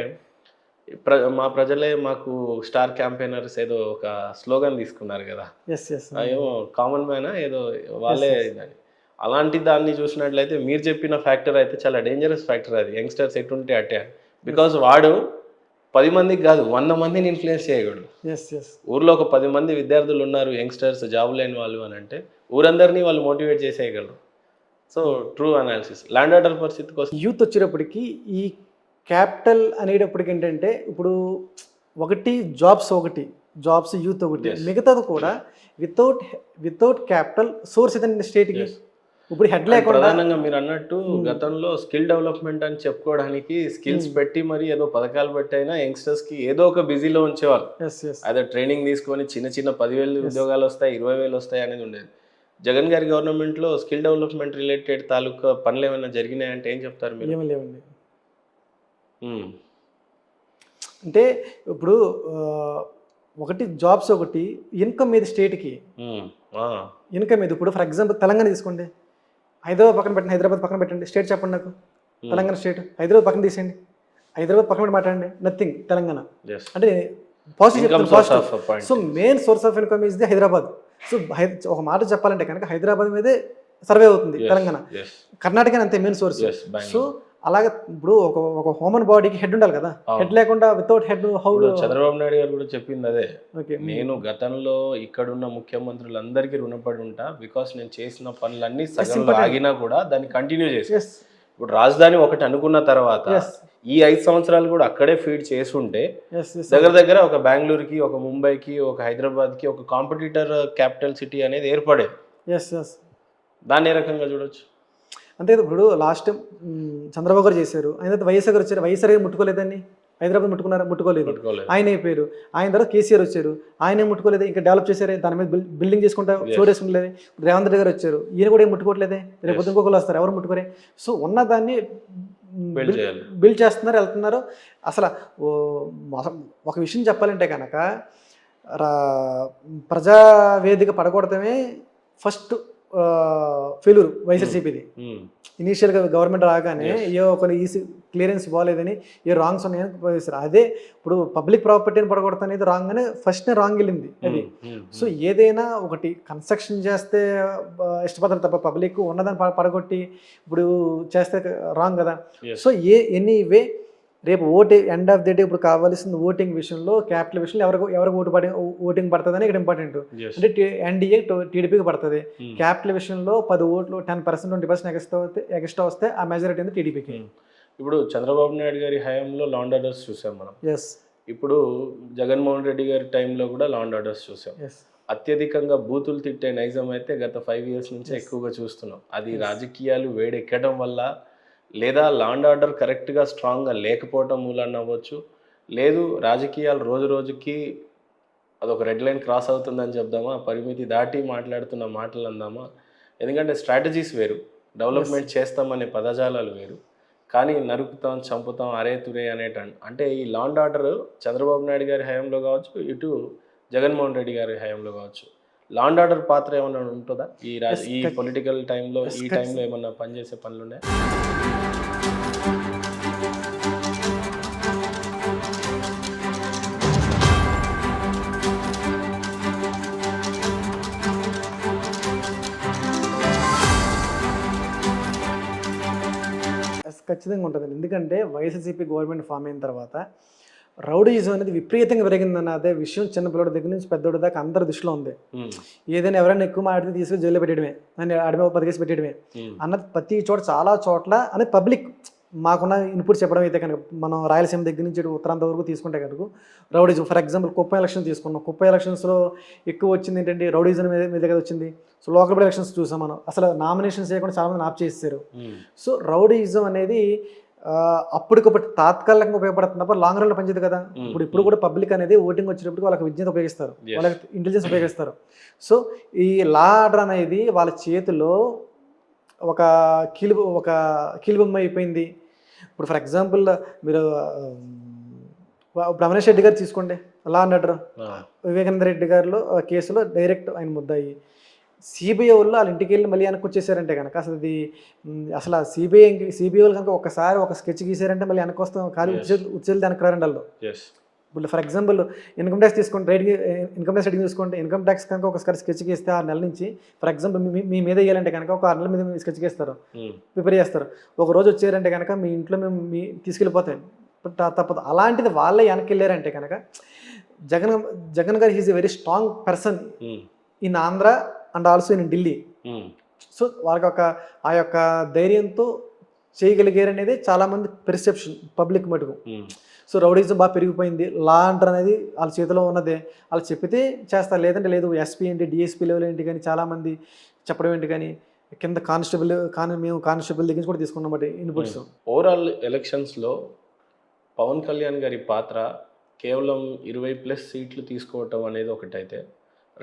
మా ప్రజలే మాకు స్టార్ క్యాంపెయినర్స్ ఏదో ఒక స్లోగన్ తీసుకున్నారు కదా, ఏమో కామన్ మ్యాన్ ఏదో వాళ్ళే దాన్ని. అలాంటి దాన్ని చూసినట్లయితే మీరు చెప్పిన ఫ్యాక్టర్ అయితే చాలా డేంజరస్ ఫ్యాక్టర్ అది. యంగ్స్టర్స్ ఎటుంటే అట్టే, బికాజ్ వాడు 10 మందికి కాదు 100 మందిని ఇన్ఫ్లుయెన్స్ చేయగలడు. ఊర్లో ఒక 10 మంది విద్యార్థులు ఉన్నారు యంగ్స్టర్స్ జాబ్ లేని వాళ్ళు అని అంటే ఊరందరినీ వాళ్ళు మోటివేట్ చేసేయగలరు. So true analysis. Law and order పరిస్థితికి వస్తే యూత్ వచ్చేటప్పటికి ఈ క్యాపిటల్ అనేటప్పటికి ఏంటంటే ఇప్పుడు ఒకటి జాబ్స్ యూత్ ఒకటి, Yes. మిగతాది కూడా వితౌట్ క్యాపిటల్ సోర్స్ ఏదండి స్టేట్కి. Yes. ఇప్పుడు హెడ్ లేకుండా ప్రధానంగా మీరు అన్నట్టు గతంలో స్కిల్ డెవలప్మెంట్ అని చెప్పుకోవడానికి స్కిల్స్ పెట్టి మరి ఏదో పథకాలు పెట్టైనా యంగ్స్టర్స్ కి ఏదో ఒక బిజీలో ఉంచేవాళ్ళు. ఎస్ ఎస్ అదే ట్రైనింగ్ తీసుకొని చిన్న 10,000 ఉద్యోగాలు వస్తాయి, 20,000 వస్తాయి అనేది ఉండేది. జగన్ గారి గవర్నమెంట్ లో స్కిల్ డెవలప్మెంట్ రిలేటెడ్ తాలూకా పనులు ఏమైనా జరిగినాయంటే ఏం చెప్తారు మీరు? ఏమీ లేవండి. ఉమ్, అంటే ఇప్పుడు ఒకటి జాబ్స్, ఒకటి ఇన్కమ్ మీద స్టేట్కి ఉమ్, ఆ, ఇన్కమ్ మీద. ఇప్పుడు ఫర్ ఎగ్జాంపుల్ తెలంగాణ తీసుకోండి, హైదరాబాద్ పక్కన పెట్టండి, హైదరాబాద్ పక్కన పెట్టండి, స్టేట్ చెప్పండి నాకు. తెలంగాణ స్టేట్, హైదరాబాద్ పక్కన తీసేయండి, హైదరాబాద్ పక్కన పెట్టి మాట్లాడండి, నథింగ్ తెలంగాణ. yes. అంటే పాజిటివ్ Income చెప్తాను, source positive. of a point. So main source of income is the Hyderabad. So ఒక మాట చెప్పాలంటే కనుక హైదరాబాద్ మీదే సర్వే అవుతుంది Yes, తెలంగాణ. yes, కర్ణాటక అంతే main source. yes, Bangalore. So అలాగే ఇప్పుడు ఒక హ్యూమన్ బాడీకి హెడ్ ఉండాలి కదా, హెడ్ లేకుండా వితౌట్ హెడ్ హౌ. ఇప్పుడు చంద్రబాబు నాయుడు గారు కూడా చెప్పింది అదే. ఓకే, నేను గతంలో ఇక్కడున్న ముఖ్యమంత్రులందరికీ రుణపడి ఉంటా, బికాస్ నేను చేసిన పనులన్నీ సగంలో important. ఆగినా కూడా దాన్ని కంటిన్యూ చేసి. ఎస్ ఇప్పుడు రాజధాని ఒకటి అనుకున్న తర్వాత ఎస్ ఈ 5 సంవత్సరాలు కూడా అక్కడే ఫీడ్ చేస్తుంటే ఎస్ ఎస్ దగ్గర ఒక బెంగళూరుకి, ఒక ముంబైకి, ఒక హైదరాబాద్కి ఒక కాంపిటీటర్ క్యాపిటల్ సిటీ అనేది ఏర్పడేది. ఎస్ ఎస్ దాన్ని ఏ రకంగా చూడొచ్చు? అంతే కదా. ఇప్పుడు లాస్ట్ టైం చంద్రబాబు గారు చేశారు, ఆయన తర్వాత వైఎస్ఆర్ గారు వచ్చారు, వైఎస్ఆర్ గారు ముట్టుకోలేదండి. హైదరాబాద్ ముట్టుకోలేదు, పట్టుకోలేదు. ఆయన అయిపోయారు. ఆయన తర్వాత కేసీఆర్ వచ్చారు, ఆయన ముట్టుకోలేదు, ఇంకా డెవలప్ చేశారు, దాని మీద బిల్డింగ్ చేసుకుంటా ఫ్లోర్ వేసుకుంటలేదు. రేవంత్ రెడ్డి గారు వచ్చారు, ఈయన కూడా ఏం ముట్టుకోవట్లేదే, రేపు ఇంకొకరు వస్తారు, ఎవరు ముట్టుకోరే. సో ఉన్నదాన్ని Build చేయాలి. బిల్డ్ చేస్తున్నారు, వెళ్తున్నారు. అసలు ఒక విషయం చెప్పాలంటే కనుక ప్రజావేదిక పడగొడతామే ఫస్ట్ ఫెయిల్యూర్ వైఎస్ఆర్సీపీది. ఉమ్, ఇనీషియల్గా గవర్నమెంట్ రాగానే ఏ ఒక ఈసీ క్లియరెన్స్ బాగాలేదని, ఏ రాంగ్స్ ఉన్నాయని పోయేస్తారు. అదే ఇప్పుడు పబ్లిక్ ప్రాపర్టీని పడగొడతా అనేది రాంగ్ అని ఫస్ట్నే రాంగ్ వెళ్ళింది అది. సో ఏదైనా ఒకటి కన్స్ట్రక్షన్ చేస్తే ఇష్టపడతారు తప్ప పబ్లిక్ ఉన్నదాన్ని పడగొట్టి ఇప్పుడు చేస్తే రాంగ్ కదా. Yes. సో ఎనీవే రేపు ఎండ్ ఆఫ్ ది డే ఇప్పుడు కావాల్సింది ఓటింగ్ విషయంలో, క్యాపిటల్ విషయంలో ఎవరికి ఓటింగ్ పడుతుందని ఇక్కడ ఇంపార్టెంట్. yes. అంటే ఎన్డీఏ టీడీపీకి పడుతుంది. Hmm. క్యాపిటల్ విషయంలో 10 ఓట్లు 10% 20% ఎక్స్ట్రా వస్తే ఆ మెజారిటీ అనేది టీడీపీకి. ఇప్పుడు చంద్రబాబు నాయుడు గారి హయాంలో లా అండ్ ఆర్డర్స్ చూసాం మనం. ఎస్ ఇప్పుడు జగన్మోహన్ రెడ్డి గారి టైంలో కూడా లా అండ్ ఆర్డర్స్ చూసాం. ఎస్ అత్యధికంగా బూతులు తిట్టే నైజం అయితే గత 5 years నుంచి ఎక్కువగా చూస్తున్నాం. అది రాజకీయాలు వేడెక్కడం వల్ల, లేదా లా అండ్ ఆర్డర్ కరెక్ట్గా స్ట్రాంగ్గా లేకపోవటం మూలాన అవ్వచ్చు, లేదు రాజకీయాలు రోజు రోజుకి అదొక రెడ్ లైన్ క్రాస్ అవుతుందని చెప్దామా, పరిమితి దాటి మాట్లాడుతున్న మాటలు అందామా. ఎందుకంటే స్ట్రాటజీస్ వేరు, డెవలప్మెంట్ చేస్తామనే పదజాలాలు వేరు, కానీ నరుకుతాం, చంపుతాం, అరే తురే అంటే ఈ law and order Chandrababu Naidu గారి హయాంలో కావచ్చు, ఇటు జగన్మోహన్ రెడ్డి గారి హయాంలో కావచ్చు, లా అండ్ ఆర్డర్ పాత్ర ఏమన్నా ఉంటుందా ఈ పొలిటికల్ టైంలో, ఈ టైంలో ఏమన్నా పనిచేసే పనులు ఉన్నాయి? ఖచ్చితంగా ఉంటుందండి. ఎందుకంటే వైఎస్ఆర్సీపీ గవర్నమెంట్ ఫామ్ అయిన తర్వాత రౌడీయిజం అనేది విపరీతంగా పెరిగిందన్న అదే విషయం చిన్నపిల్లడి దగ్గర నుంచి పెద్దోడి దాకా అందరి దృష్టిలో ఉంది. ఏదైనా ఎవరైనా ఎక్కువ మాట్లాడితే తీసుకుని జైల్లో పెట్టడమే, అని అడిమే 10 కేసు పెట్టడమే అన్నది ప్రతి చోట, చాలా చోట్ల అనేది పబ్లిక్ మాకున్న ఇన్పుట్ చెప్పడం అయితే కనుక మనం రాయలసీమ దగ్గర నుంచి ఉత్తరాంధ్ర వరకు తీసుకుంటే కనుక rowdyism. For example Kuppam election తీసుకున్నాం, కుప్పం ఎలక్షన్స్లో ఎక్కువ వచ్చింది ఏంటంటే రౌడీజం మీద కదా వచ్చింది. సో లోకల్ బాడీ ఎలక్షన్స్ చూసాం మనం, అసలు నామినేషన్స్ చేయకుండా చాలామంది ఆప్ చేసేసారు. సో రౌడీజం అనేది అప్పటికప్పుడు తాత్కాలికంగా ఉపయోగపడుతుంది తప్ప లాంగ్ రన్లో పనిచేది కదా. ఇప్పుడు కూడా పబ్లిక్ అనేది ఓటింగ్ వచ్చేటప్పుడు వాళ్ళకి విజ్ఞత ఉపయోగిస్తారు, వాళ్ళకి ఇంటెలిజెన్స్ ఉపయోగిస్తారు. సో ఈ లా ఆర్డర్ అనేది వాళ్ళ చేతిలో ఒక కీలుబొమ్మ అయిపోయింది. ఇప్పుడు ఫర్ ఎగ్జాంపుల్ మీరు ఇప్పుడు అవినాష్ రెడ్డి గారు తీసుకోండి, law and order Vivekananda Reddy గారిలో కేసులో డైరెక్ట్ ఆయన ముద్దాయి. సిబిఐ వాళ్ళు వాళ్ళ ఇంటికి వెళ్ళి మళ్ళీ వెనక్కి వచ్చేసారంటే కనుక అసలు సిబిఐ వాళ్ళు కనుక ఒక స్కెచ్ గీసారంటే మళ్ళీ వెనక్కి వస్తాం, ఖాళీ ఉచ్చేది వెనక్కి రారండి వాళ్ళు. ఇప్పుడు ఫర్ ఎగ్జాంపుల్ ఇన్కమ్ ట్యాక్స్ తీసుకోండి, ఇన్కమ్ ట్యాక్స్ రేటింగ్ తీసుకోండి. ఇన్కమ్ ట్యాక్స్ కనుక ఒకసారి స్కెచ్ గీస్తే 6 నెలల నుంచి ఫర్ ఎగ్జాంపుల్ మీ మీద వేయాలంటే కనుక ఒక 6 నెలల మీద స్కెచ్ గీస్తారు, ప్రిపేర్ చేస్తారు. ఒక రోజు వచ్చారంటే కనుక మీ ఇంట్లో మేము తీసుకెళ్ళిపోతాయి తప్పదు. అలాంటిది వాళ్ళే వెనక్కి వెళ్ళారంటే కనుక Jagan garu he's a very strong person in Andhra and also in Delhi. So వాళ్ళకి ఆ యొక్క ధైర్యంతో చేయగలిగారు అనేది చాలామంది పెర్సెప్షన్ పబ్లిక్ మటుకు. సో రౌడీజం బాగా పెరిగిపోయింది, లా అంటర్ అనేది వాళ్ళ చేతిలో ఉన్నదే, వాళ్ళు చెప్పితే చేస్తారు, లేదంటే లేదు. ఎస్పీ ఏంటి, డిఎస్పీ లెవెల్ ఏంటి కానీ చాలామంది చెప్పడం ఏంటి కానీ కింద కానిస్టేబుల్ మేము కానిస్టేబుల్ దగ్గర నుంచి కూడా తీసుకున్నాం బట్టి ఇన్పుట్స్. ఓవరాల్ ఎలక్షన్స్లో పవన్ కళ్యాణ్ గారి పాత్ర కేవలం 20+ సీట్లు తీసుకోవటం అనేది ఒకటైతే,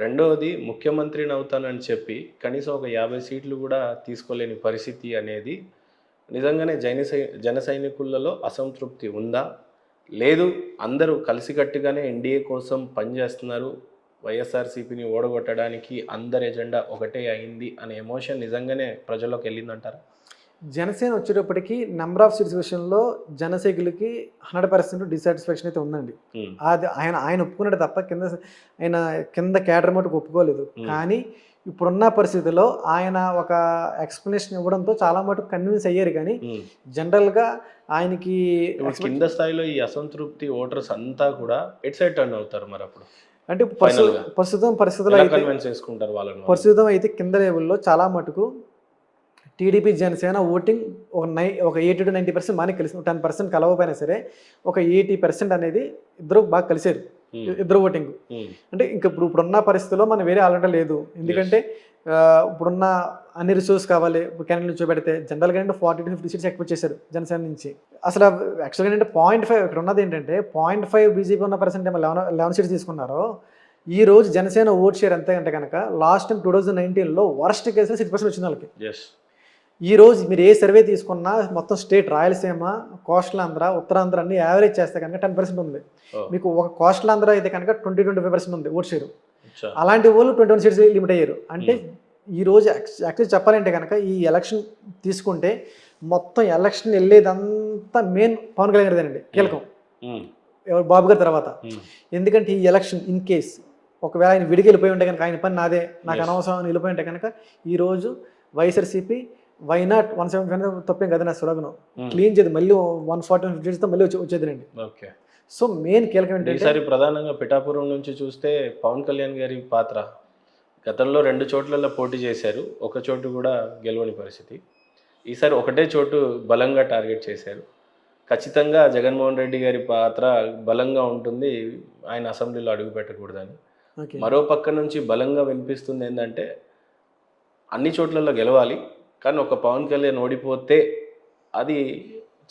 రెండవది ముఖ్యమంత్రిని అవుతానని చెప్పి కనీసం ఒక 50 సీట్లు కూడా తీసుకోలేని పరిస్థితి అనేది నిజంగానే జన సైనికులలో అసంతృప్తి ఉందా, లేదు అందరూ కలిసికట్టుగానే ఎన్డీఏ కోసం పనిచేస్తున్నారు, వైఎస్ఆర్సీపీని ఓడగొట్టడానికి అందరి ఎజెండా ఒకటే అయింది అనే ఎమోషన్ నిజంగానే ప్రజల్లోకి వెళ్ళిందంటారా? జనసేన వచ్చేటప్పటికి నెంబర్ ఆఫ్ సీట్స్ విషయంలో జనసైకులకి 100% డిసాటిస్ఫాక్షన్ అయితే ఉందండి. అది ఆయన ఒప్పుకున్నాడు తప్ప కింద క్యాడర్ మటుకు ఒప్పుకోలేదు. కానీ ఇప్పుడున్న పరిస్థితుల్లో ఆయన ఒక ఎక్స్ప్లెనేషన్ ఇవ్వడంతో చాలా మటుకు కన్విన్స్ అయ్యారు. కానీ జనరల్గా ఆయనకి కింద స్థాయిలో ఈ అసంతృప్తి ఓటర్స్ అంతా కూడా ఎట్ సైడ్ టర్న్ అవుతారు మరి అప్పుడు అంటే ప్రస్తుతం అయితే కింద లెవెల్లో చాలా మటుకు టీడీపీ జనసేన ఓటింగ్ ఒక 80 to 90% బాగా కలిసి 10% కలవపోయినా సరే ఒక 80% అనేది ఇద్దరు బాగా కలిసారు, ఇద్దరు ఓటింగ్. అంటే ఇప్పుడున్న పరిస్థితుల్లో మనం వేరే ఆల్రెడీ లేదు. ఎందుకంటే ఇప్పుడున్న అన్ని రిసోర్స్ కావాలి. క్యాండిడేట్ నుంచి పెడితే జనరల్గా అంటే 40 to 50 సీట్స్ ఎక్స్పెక్ట్ చేశారు జనసేన నుంచి. అసలు యాక్చువల్గా ఏంటంటే 0.5 ఇక్కడ ఉన్నది ఏంటంటే 0.5 బీజేపీ ఉన్న పర్సెంట్ ఏమో 11 సీట్స్ తీసుకున్నారు. ఈ రోజు జనసేన ఓట్ షేర్ ఎంత అంటే కనుక లాస్ట్ టైం 2019లో వర్స్ట్ కేసులో 6% వచ్చింది వాళ్ళకి. ఈ రోజు మీరు ఏ సర్వే తీసుకున్నా మొత్తం స్టేట్ రాయలసీమ, కోస్టల్ ఆంధ్ర, ఉత్తరాంధ్ర అన్ని యావరేజ్ చేస్తే కనుక 10% ఉంది. మీకు ఒక కోస్టల్ ఆంధ్ర అయితే కనుక 20-25% ఉంది ఓట్ షేర్. అలాంటి వాళ్ళు 21 సీట్స్ లిమిట్ అయ్యారు. అంటే ఈ రోజు యాక్చువల్లీ చెప్పాలంటే కనుక ఈ ఎలక్షన్ తీసుకుంటే మొత్తం ఎలక్షన్ వెళ్ళేదంతా మెయిన్ పవన్ కళ్యాణ్ గారిదేనండి, కీలకం ఎవరు బాబు గారి తర్వాత. ఎందుకంటే ఈ ఎలక్షన్ ఇన్ కేస్ ఒకవేళ ఆయన విడికి వెళ్ళిపోయి ఉంటే కనుక ఆయన పని నాదే, నాకు అనవసరం అని వెళ్ళిపోయి ఉంటే కనుక ఈరోజు వైఎస్ఆర్సీపీ వై నాట్ 175 తప్పేం కదా నా సురగను క్లీన్ చేయదు, మళ్ళీ 140-150 మళ్ళీ వచ్చేదినండి. ఓకే. సో మెయిన్ కీలకం ఏంటంటే ఈసారి ప్రధానంగా పిఠాపురం నుంచి చూస్తే పవన్ కళ్యాణ్ గారి పాత్ర గతంలో 2 చోట్లలో పోటీ చేశారు, ఒక చోటు కూడా గెలవని పరిస్థితి. ఈసారి ఒకటే చోటు బలంగా టార్గెట్ చేశారు. ఖచ్చితంగా జగన్మోహన్ రెడ్డి గారి పాత్ర బలంగా ఉంటుంది, ఆయన అసెంబ్లీలో అడుగు పెట్టకూడదని. మరో పక్క నుంచి బలంగా వినిపిస్తుంది ఏంటంటే అన్ని చోట్లలో గెలవాలి, కానీ ఒక పవన్ కళ్యాణ్ ఓడిపోతే అది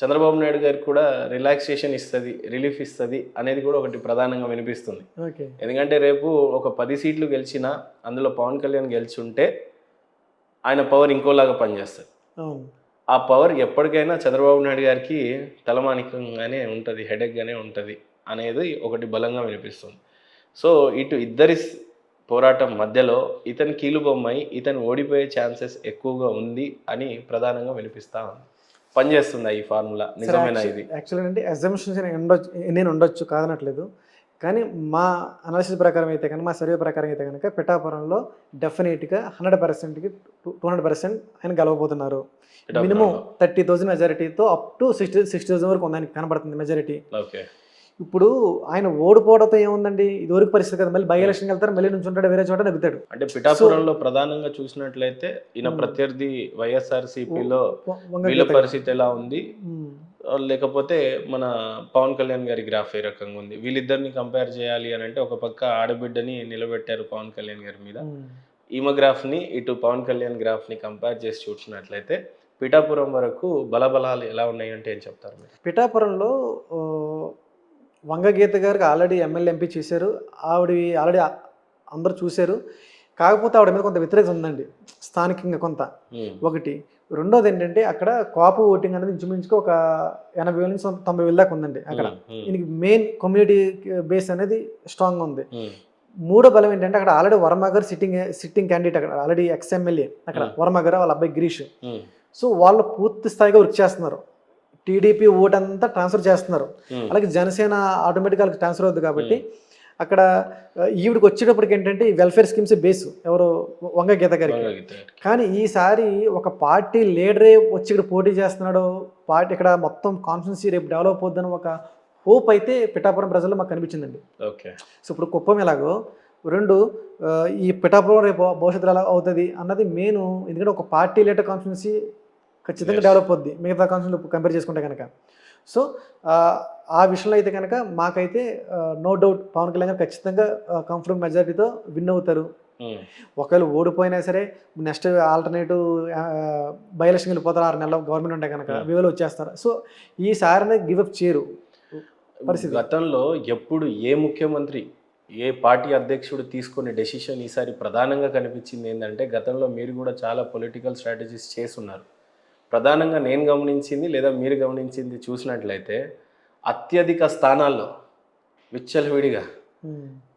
చంద్రబాబు నాయుడు గారికి కూడా రిలాక్సేషన్ ఇస్తుంది, రిలీఫ్ ఇస్తుంది అనేది కూడా ఒకటి ప్రధానంగా వినిపిస్తుంది. ఎందుకంటే రేపు ఒక 10 సీట్లు గెలిచినా అందులో పవన్ కళ్యాణ్ గెలిచి ఉంటే ఆయన పవర్ ఇంకోలాగా పనిచేస్తుంది. ఆ పవర్ ఎప్పటికైనా చంద్రబాబు నాయుడు గారికి తలమానికంగానే ఉంటుంది, హెడేక్గానే ఉంటుంది అనేది ఒకటి బలంగా వినిపిస్తుంది. సో ఇటు ఇద్దరి పోరాటం మధ్యలో ఇతని కీలుబొమ్మై ఇతను ఓడిపోయే ఛాన్సెస్ ఎక్కువగా ఉంది అని ప్రధానంగా వినిపిస్తా ఉంది. పనిచేస్తుందా ఈ ఫార్ములా, నిజమేనా ఇది? యాక్చువల్గా అంటే అజంప్షన్స్ నేను ఉండొచ్చు కాదనట్లేదు, కానీ మా అనాలిసిస్ ప్రకారం అయితే కనుక, మా సర్వే ప్రకారం అయితే కనుక పిఠాపురంలో డెఫినెట్గా 100%కి 200% ఆయన గెలవబోతున్నారు. మినిమం 30,000 మెజారిటీతో అప్ టు 60,000 వరకు ఉంది ఆయనకి కనబడుతుంది మెజారిటీ. ఓకే. ఇప్పుడు ఆయన ఓడిపోవడంతో ఏముందండి, ఇది వరకు పరిస్థితి కదా, మళ్ళీ బై ఎలక్షన్కి వెళ్తారు, మళ్ళీ నుంచి ఉంటాడు, వేరే చోట నెగ్గుతాడు. అంటే పిఠాపురంలో ప్రధానంగా చూసినట్లయితే ఈయన ప్రత్యర్థి వైఎస్ఆర్సీపీలో వీళ్ళ పరిస్థితి ఎలా ఉంది, లేకపోతే మన పవన్ కళ్యాణ్ గారి గ్రాఫ్ ఏ రకంగా ఉంది, వీళ్ళిద్దరిని కంపేర్ చేయాలి అని అంటే ఒక పక్క ఆడబిడ్డని నిలబెట్టారు పవన్ కళ్యాణ్ గారి మీద, ఈమె గ్రాఫ్ని ఇటు పవన్ కళ్యాణ్ గ్రాఫ్ని కంపేర్ చేసి చూసినట్లయితే పిఠాపురం వరకు బలబలాలు ఎలా ఉన్నాయి అంటే ఏం చెప్తారు మీరు? పిఠాపురంలో వంగగీత గారికి ఆల్రెడీ ఎమ్మెల్యే ఎంపీ చేశారు, ఆవిడ ఆల్రెడీ అందరూ చూశారు. కాకపోతే ఆవిడ మీద కొంత వ్యతిరేకత ఉందండి స్థానికంగా కొంత, ఒకటి. రెండోది ఏంటంటే అక్కడ కాపు ఓటింగ్ అనేది ఇంచుమించుగా ఒక 80,000 నుంచి 90,000 దాకా ఉందండి అక్కడ. దీనికి మెయిన్ కమ్యూనిటీ బేస్ అనేది స్ట్రాంగ్గా ఉంది. మూడో బలం ఏంటంటే అక్కడ ఆల్రెడీ వర్మ గారు సిట్టింగ్ క్యాండిడేట్, అక్కడ ఆల్రెడీ ఎక్స్ఎమ్మెల్యే అక్కడ వర్మ గారు, వాళ్ళ అబ్బాయి గిరీష్. సో వాళ్ళు పూర్తి స్థాయిగా వర్క్ చేస్తున్నారు, టీడీపీ ఓట్ అంతా ట్రాన్స్ఫర్ చేస్తున్నారు. అలాగే జనసేన ఆటోమేటిక్గా ట్రాన్స్ఫర్ అవుతుంది. కాబట్టి అక్కడ ఈవిడికి వచ్చేటప్పటికి ఏంటంటే ఈ వెల్ఫేర్ స్కీమ్స్ బేస్ ఎవరు వంగగీత గారికి. కానీ ఈసారి ఒక పార్టీ లీడరే వచ్చి ఇక్కడ పోటీ చేస్తున్నాడు, పార్టీ ఇక్కడ మొత్తం కాన్స్టిట్యున్సీ రేపు డెవలప్ అవుద్దని ఒక హోప్ అయితే పిఠాపురం ప్రజల్లో మాకు కనిపించిందండి. ఓకే. సో ఇప్పుడు కుప్పం ఎలాగో రెండు ఈ పిఠాపురం రేపు భవిష్యత్తులో ఎలా అవుతుంది అన్నది మెయిన్. ఎందుకంటే ఒక పార్టీ లీడర్ కాన్ఫిడెన్సీ ఖచ్చితంగా డెవలప్ అవుద్ది మిగతా కాన్ఫిడెన్స్ కంపేర్ చేసుకుంటే కనుక. సో ఆ విషయంలో అయితే కనుక మాకైతే నో డౌట్ పవన్ కళ్యాణ్ గారు ఖచ్చితంగా కంఫర్టబుల్ మెజారిటీతో విన్ అవుతారు. ఒకవేళ ఓడిపోయినా సరే నెక్స్ట్ ఆల్టర్నేటివ్ బై ఎలక్షన్ వెళ్ళిపోతారు 6 నెలల గవర్నమెంట్ ఉంటే కనుక వివలో వచ్చేస్తారు. సో ఈసారి గివప్ చేయరు పరిస్థితి. గతంలో ఎప్పుడు ఏ ముఖ్యమంత్రి ఏ పార్టీ అధ్యక్షుడు తీసుకునే డెసిషన్ ఈసారి ప్రధానంగా కనిపించింది ఏంటంటే, గతంలో మీరు కూడా చాలా పొలిటికల్ స్ట్రాటజీస్ చేస్తున్నారు. ప్రధానంగా నేను గమనించింది లేదా మీరు గమనించింది చూసినట్లయితే, అత్యధిక స్థానాల్లో విచ్చలవిడిగా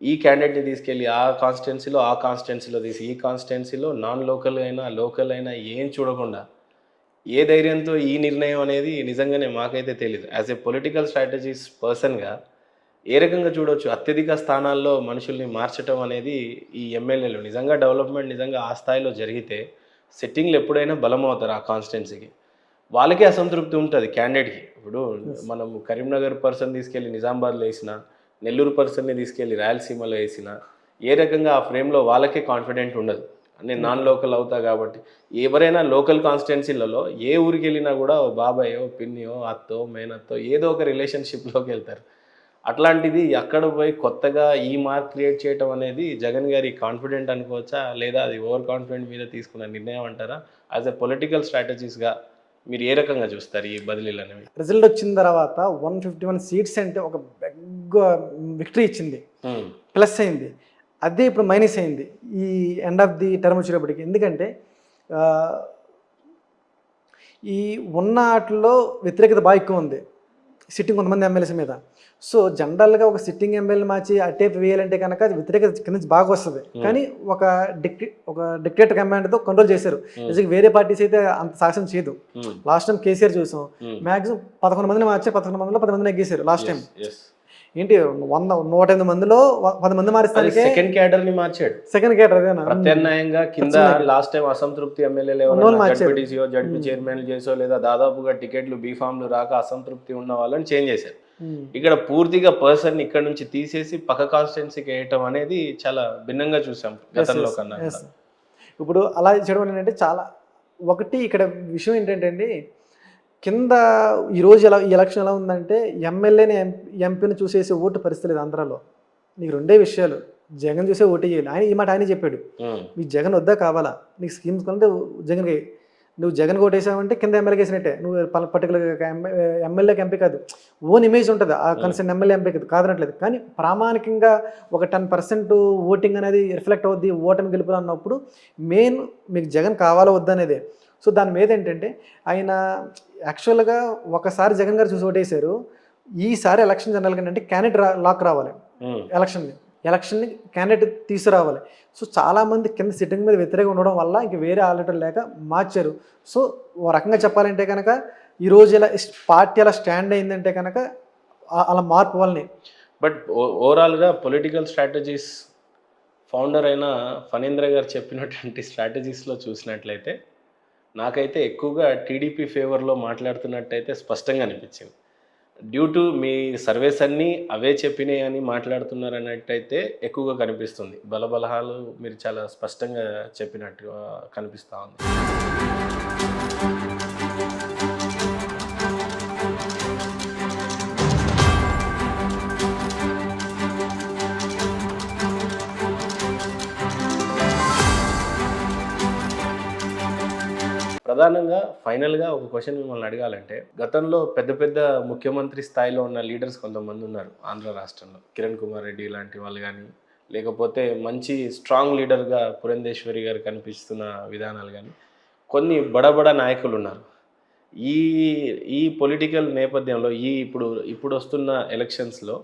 ఈ క్యాండిడేట్ని తీసుకెళ్ళి ఆ కాన్స్టిట్యున్సీలో తీసి ఈ కాన్స్టిట్యున్సీలో నాన్ లోకల్ అయినా లోకల్ అయినా ఏం చూడకుండా ఏ ధైర్యంతో ఈ నిర్ణయం అనేది నిజంగానే మాకైతే తెలియదు. యాజ్ ఏ పొలిటికల్ స్ట్రాటజీస్ పర్సన్గా ఏ రకంగా చూడవచ్చు అత్యధిక స్థానాల్లో మనుషుల్ని మార్చడం అనేది ఈ ఎమ్మెల్యేలు నిజంగా డెవలప్మెంట్ నిజంగా ఆ స్థాయిలో జరిగితే సెట్టింగ్లు ఎప్పుడైనా బలం అవుతారు ఆ కాన్స్టిట్యున్సీకి. వాళ్ళకే అసంతృప్తి ఉంటుంది క్యాండిడేట్కి. ఇప్పుడు మనం కరీంనగర్ పర్సన్ తీసుకెళ్ళి నిజామాబాద్లో వేసిన, నెల్లూరు పర్సన్ని తీసుకెళ్ళి రాయలసీమలో వేసిన ఏ రకంగా ఆ ఫ్రేమ్లో వాళ్ళకే కాన్ఫిడెంట్ ఉండదు. నేను నాన్ లోకల్ అవుతా కాబట్టి. ఎవరైనా లోకల్ కాన్స్టిట్యున్సీలలో ఏ ఊరికి వెళ్ళినా కూడా ఓ బాబాయో పిన్నియో అత్తో మేనత్తో ఏదో ఒక రిలేషన్షిప్లోకి వెళ్తారు. అట్లాంటిది అక్కడ పోయి కొత్తగా ఈ మార్క్ క్రియేట్ చేయటం అనేది జగన్ గారి కాన్ఫిడెంట్ అనుకోవచ్చా, లేదా అది ఓవర్ కాన్ఫిడెంట్ మీద తీసుకున్న నిర్ణయం అంటారా? యాజ్ ఎ పొలిటికల్ స్ట్రాటజీస్గా మీరు ఏ రకంగా చూస్తారు ఈ బదిలీలు అనేవి? రిజల్ట్ వచ్చిన తర్వాత 151 సీట్స్ అంటే ఒక బిగ్ విక్టరీ ఇచ్చింది, ప్లస్ అయింది. అదే ఇప్పుడు మైనస్ అయింది ఈ ఎండ్ ఆఫ్ ది టర్మ్ వచ్చేటప్పటికి. ఎందుకంటే ఈ ఉన్న వాటిలో వ్యతిరేకత బాగా ఎక్కువ ఉంది సిట్టింగ్ కొంతమంది ఎమ్మెల్యేస్ మీద. సో జనరల్గా ఒక సిట్టింగ్ ఎమ్మెల్యే మార్చి అటేప్ వేయాలంటే కనుక అది వ్యతిరేకత కింద నుంచి బాగా వస్తుంది. కానీ ఒక డిక్టేటర్ కమాండ్తో కంట్రోల్ చేశారు. నిజంగా వేరే పార్టీస్ అయితే అంత సాక్ష్యం చేయదు. లాస్ట్ టైం కేసీఆర్ చూసాం, మ్యాక్సిమం 11 మందిని మార్చి 11 మందిలో 10 మందిని ఎగ్గేశారు లాస్ట్ టైం. ఏంటి 108 మందిలో 10 మంది మారిస్తానికి సెకండ్ క్యాడర్ని మార్చాడు. సెకండ్ క్యాడర్ అదేనా ప్రత్యామ్నాయంగా కింద లాస్ట్ టైం అసంతృప్తి ఎమ్మెల్యేలు జడ్పీటీసీఓ జడ్పీ చైర్మన్ చేసో లేదా దాదాపుగా టికెట్లు బీఫామ్లు రాక అసంతృప్తి ఉన్న వాళ్ళని చేంజ్ చేశారు. ఇక్కడ పూర్తిగా పర్సన్ ఇక్కడ నుంచి తీసేసి పక్క కాన్స్టిట్యున్సీకి వేయటం అనేది చాలా భిన్నంగా చూసాం గతంలో కన్నా. ఇప్పుడు అలా చేయడం ఏంటంటే చాలా ఒకటి ఇక్కడ విషయం ఏంటంటే అండి, కింద ఈరోజు ఈ ఎలక్షన్ ఎలా ఉందంటే ఎమ్మెల్యేని ఎంపీని చూసేసి ఓటు పరిస్థితి లేదు ఆంధ్రాలో. నీకు రెండే విషయాలు, జగన్ చూసే ఓటు వేయాలి. ఆయన ఈ మాట ఆయన చెప్పాడు, మీకు జగన్ వద్దా కావాలా, నీకు స్కీమ్స్ కొంటే జగన్కి, నువ్వు జగన్ ఓటేసావంటే కింద ఎమ్మెల్యేకి వేసినట్టే, నువ్వు పర్టికులర్గా ఎమ్మెల్యేకి ఎంపీ కాదు, ఓన్ ఇమేజ్ ఉంటుంది ఆ కన్సర్న్ ఎమ్మెల్యే ఎంపీ కాదనట్లేదు. కానీ ప్రామాణికంగా ఒక 10% ఓటింగ్ అనేది రిఫ్లెక్ట్ అవుద్ది ఓటమి గెలుపులు అన్నప్పుడు మెయిన్ మీకు జగన్ కావాలా వద్దనేదే. సో దాని మీద ఏంటంటే ఆయన యాక్చువల్గా ఒకసారి జగన్ గారు చూసి ఓటేశారు. ఈసారి ఎలక్షన్ జనరల్గా ఏంటంటే క్యాండిడేట్ లాక్ రావాలి, ఎలక్షన్ని క్యాండిడేట్ తీసుకురావాలి. సో చాలామంది కింద సిట్టింగ్ మీద వ్యతిరేకంగా ఉండడం వల్ల ఇంక వేరే ఆల్టర్నేటివ్ లేక మార్చారు. సో ఓ రకంగా చెప్పాలంటే కనుక ఈరోజు ఇలా పార్టీ అలా స్టాండ్ అయిందంటే కనుక అలా మార్పు వల్లనే. బట్ ఓవరాల్గా పొలిటికల్ స్ట్రాటజీస్ ఫౌండర్ అయిన ఫణీంద్ర గారు చెప్పినటువంటి స్ట్రాటజీస్లో చూసినట్లయితే నాకైతే ఎక్కువగా టీడీపీ ఫేవర్లో మాట్లాడుతున్నట్టయితే స్పష్టంగా అనిపించింది. డ్యూ టు మీ సర్వేస్ అన్నీ అవే చెప్పినాయి అని మాట్లాడుతున్నారు అన్నట్టయితే ఎక్కువగా కనిపిస్తుంది. బలబలహాలు మీరు చాలా స్పష్టంగా చెప్పినట్టుగా కనిపిస్తూ ఉంది. ప్రధానంగా ఫైనల్గా ఒక క్వశ్చన్ మిమ్మల్ని అడగాలంటే, గతంలో పెద్ద పెద్ద ముఖ్యమంత్రి స్థాయిలో ఉన్న లీడర్స్ కొంతమంది ఉన్నారు ఆంధ్ర రాష్ట్రంలో. కిరణ్ కుమార్ రెడ్డి లాంటి వాళ్ళు కానీ, లేకపోతే మంచి స్ట్రాంగ్ లీడర్గా పురంధేశ్వరి గారు కనిపిస్తున్న విధానాలు కానీ, కొన్ని బడబడ నాయకులు ఉన్నారు. ఈ పొలిటికల్ నేపథ్యంలో ఇప్పుడు వస్తున్న ఎలక్షన్స్లో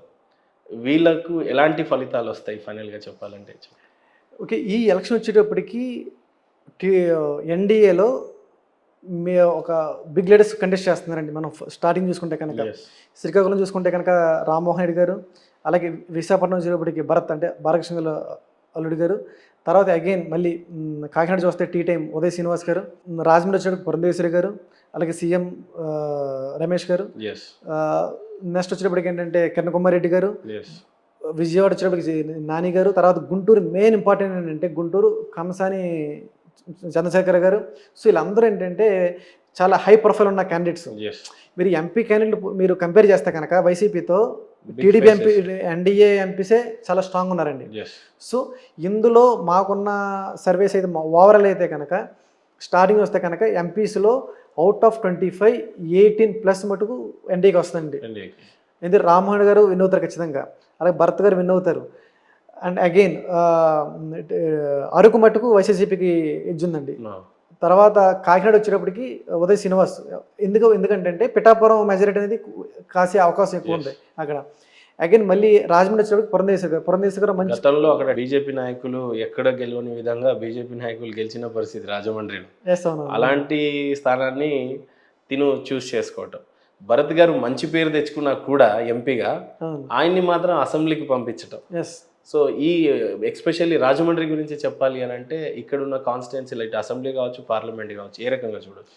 వీళ్ళకు ఎలాంటి ఫలితాలు వస్తాయి ఫైనల్గా చెప్పాలంటే? ఓకే, ఈ ఎలక్షన్ వచ్చేటప్పటికి ఎన్డీఏలో ఒక బిగ్ లీడర్స్ కంటెస్ట్ చేస్తున్నారండి. మనం స్టార్టింగ్ చూసుకుంటే కనుక శ్రీకాకుళం చూసుకుంటే కనుక రామ్మోహన్ రెడ్డి గారు, అలాగే విశాఖపట్నం వచ్చేటప్పటికి భరత్ అంటే బాలకృష్ణ అల్లుడి గారు, తర్వాత అగైన్ మళ్ళీ కాకినాడ చూస్తే టీ టైం ఉదయ్ శ్రీనివాస్ గారు, రాజమండ్రి వచ్చేటప్పుడు పురంధేశ్వరి గారు, అలాగే సీఎం రమేష్ గారు, నెక్స్ట్ వచ్చేటప్పటికి ఏంటంటే కిరణ్ కుమార్ రెడ్డి గారు, విజయవాడ వచ్చేటప్పటికి నాని గారు, తర్వాత గుంటూరు మెయిన్ ఇంపార్టెంట్ ఏంటంటే గుంటూరు కంసాని చంద్రశేఖర్ గారు. సో వీళ్ళందరూ ఏంటంటే చాలా హై ప్రొఫైల్ ఉన్న క్యాండిడేట్స్. Yes. మీరు ఎంపీ క్యాండిడేట్ మీరు కంపేర్ చేస్తే కనుక వైసీపీతో Big TDP MP faces. NDA ఎంపీసే చాలా స్ట్రాంగ్ ఉన్నారండి. Yes. సో ఇందులో మాకున్న సర్వేస్ అయితే ఓవరాల్ అయితే కనుక స్టార్టింగ్ వస్తే కనుక ఎంపీస్లో అవుట్ ఆఫ్ 25 18+ మటుకు ఎన్డీఏకి వస్తుందండి. Indeed. ఎందుకంటే రామ్మోహన్ గారు విన్ అవుతారు ఖచ్చితంగా, అలాగే భరత్ గారు విన్ అవుతారు. అండ్ అగైన్ అరకు మటుకు వైసీపీకి ఎడ్జ్ ఉందండి. No. తర్వాత కాకినాడ వచ్చేటప్పటికి ఉదయ్ శ్రీనివాస్. ఎందుకంటే పిఠాపురం మెజారిటీ అనేది కాసే అవకాశం ఎక్కువ ఉంది అక్కడ. అగైన్ మళ్ళీ రాజమండ్రి వచ్చేటప్పటికి పురంధేశ్వర్ గారు మంచి గతంలో అక్కడ బీజేపీ నాయకులు ఎక్కడ గెలవని విధంగా బీజేపీ నాయకులు గెలిచిన పరిస్థితి రాజమండ్రిలో. చేస్తాను. అలాంటి స్థానాన్ని తిను చూస్ చేసుకోవటం. భరత్ గారు మంచి పేరు తెచ్చుకున్నా కూడా ఎంపీగా ఆయన్ని మాత్రం అసెంబ్లీకి పంపించటం. ఎస్. సో ఈ ఎక్స్పెషల్లీ రాజమండ్రి గురించి చెప్పాలి అని అంటే ఇక్కడ ఉన్న కాన్స్టిట్యున్సీ లైట్ అసెంబ్లీ కావచ్చు, పార్లమెంట్ కావచ్చు, ఏ రకంగా చూడొచ్చు,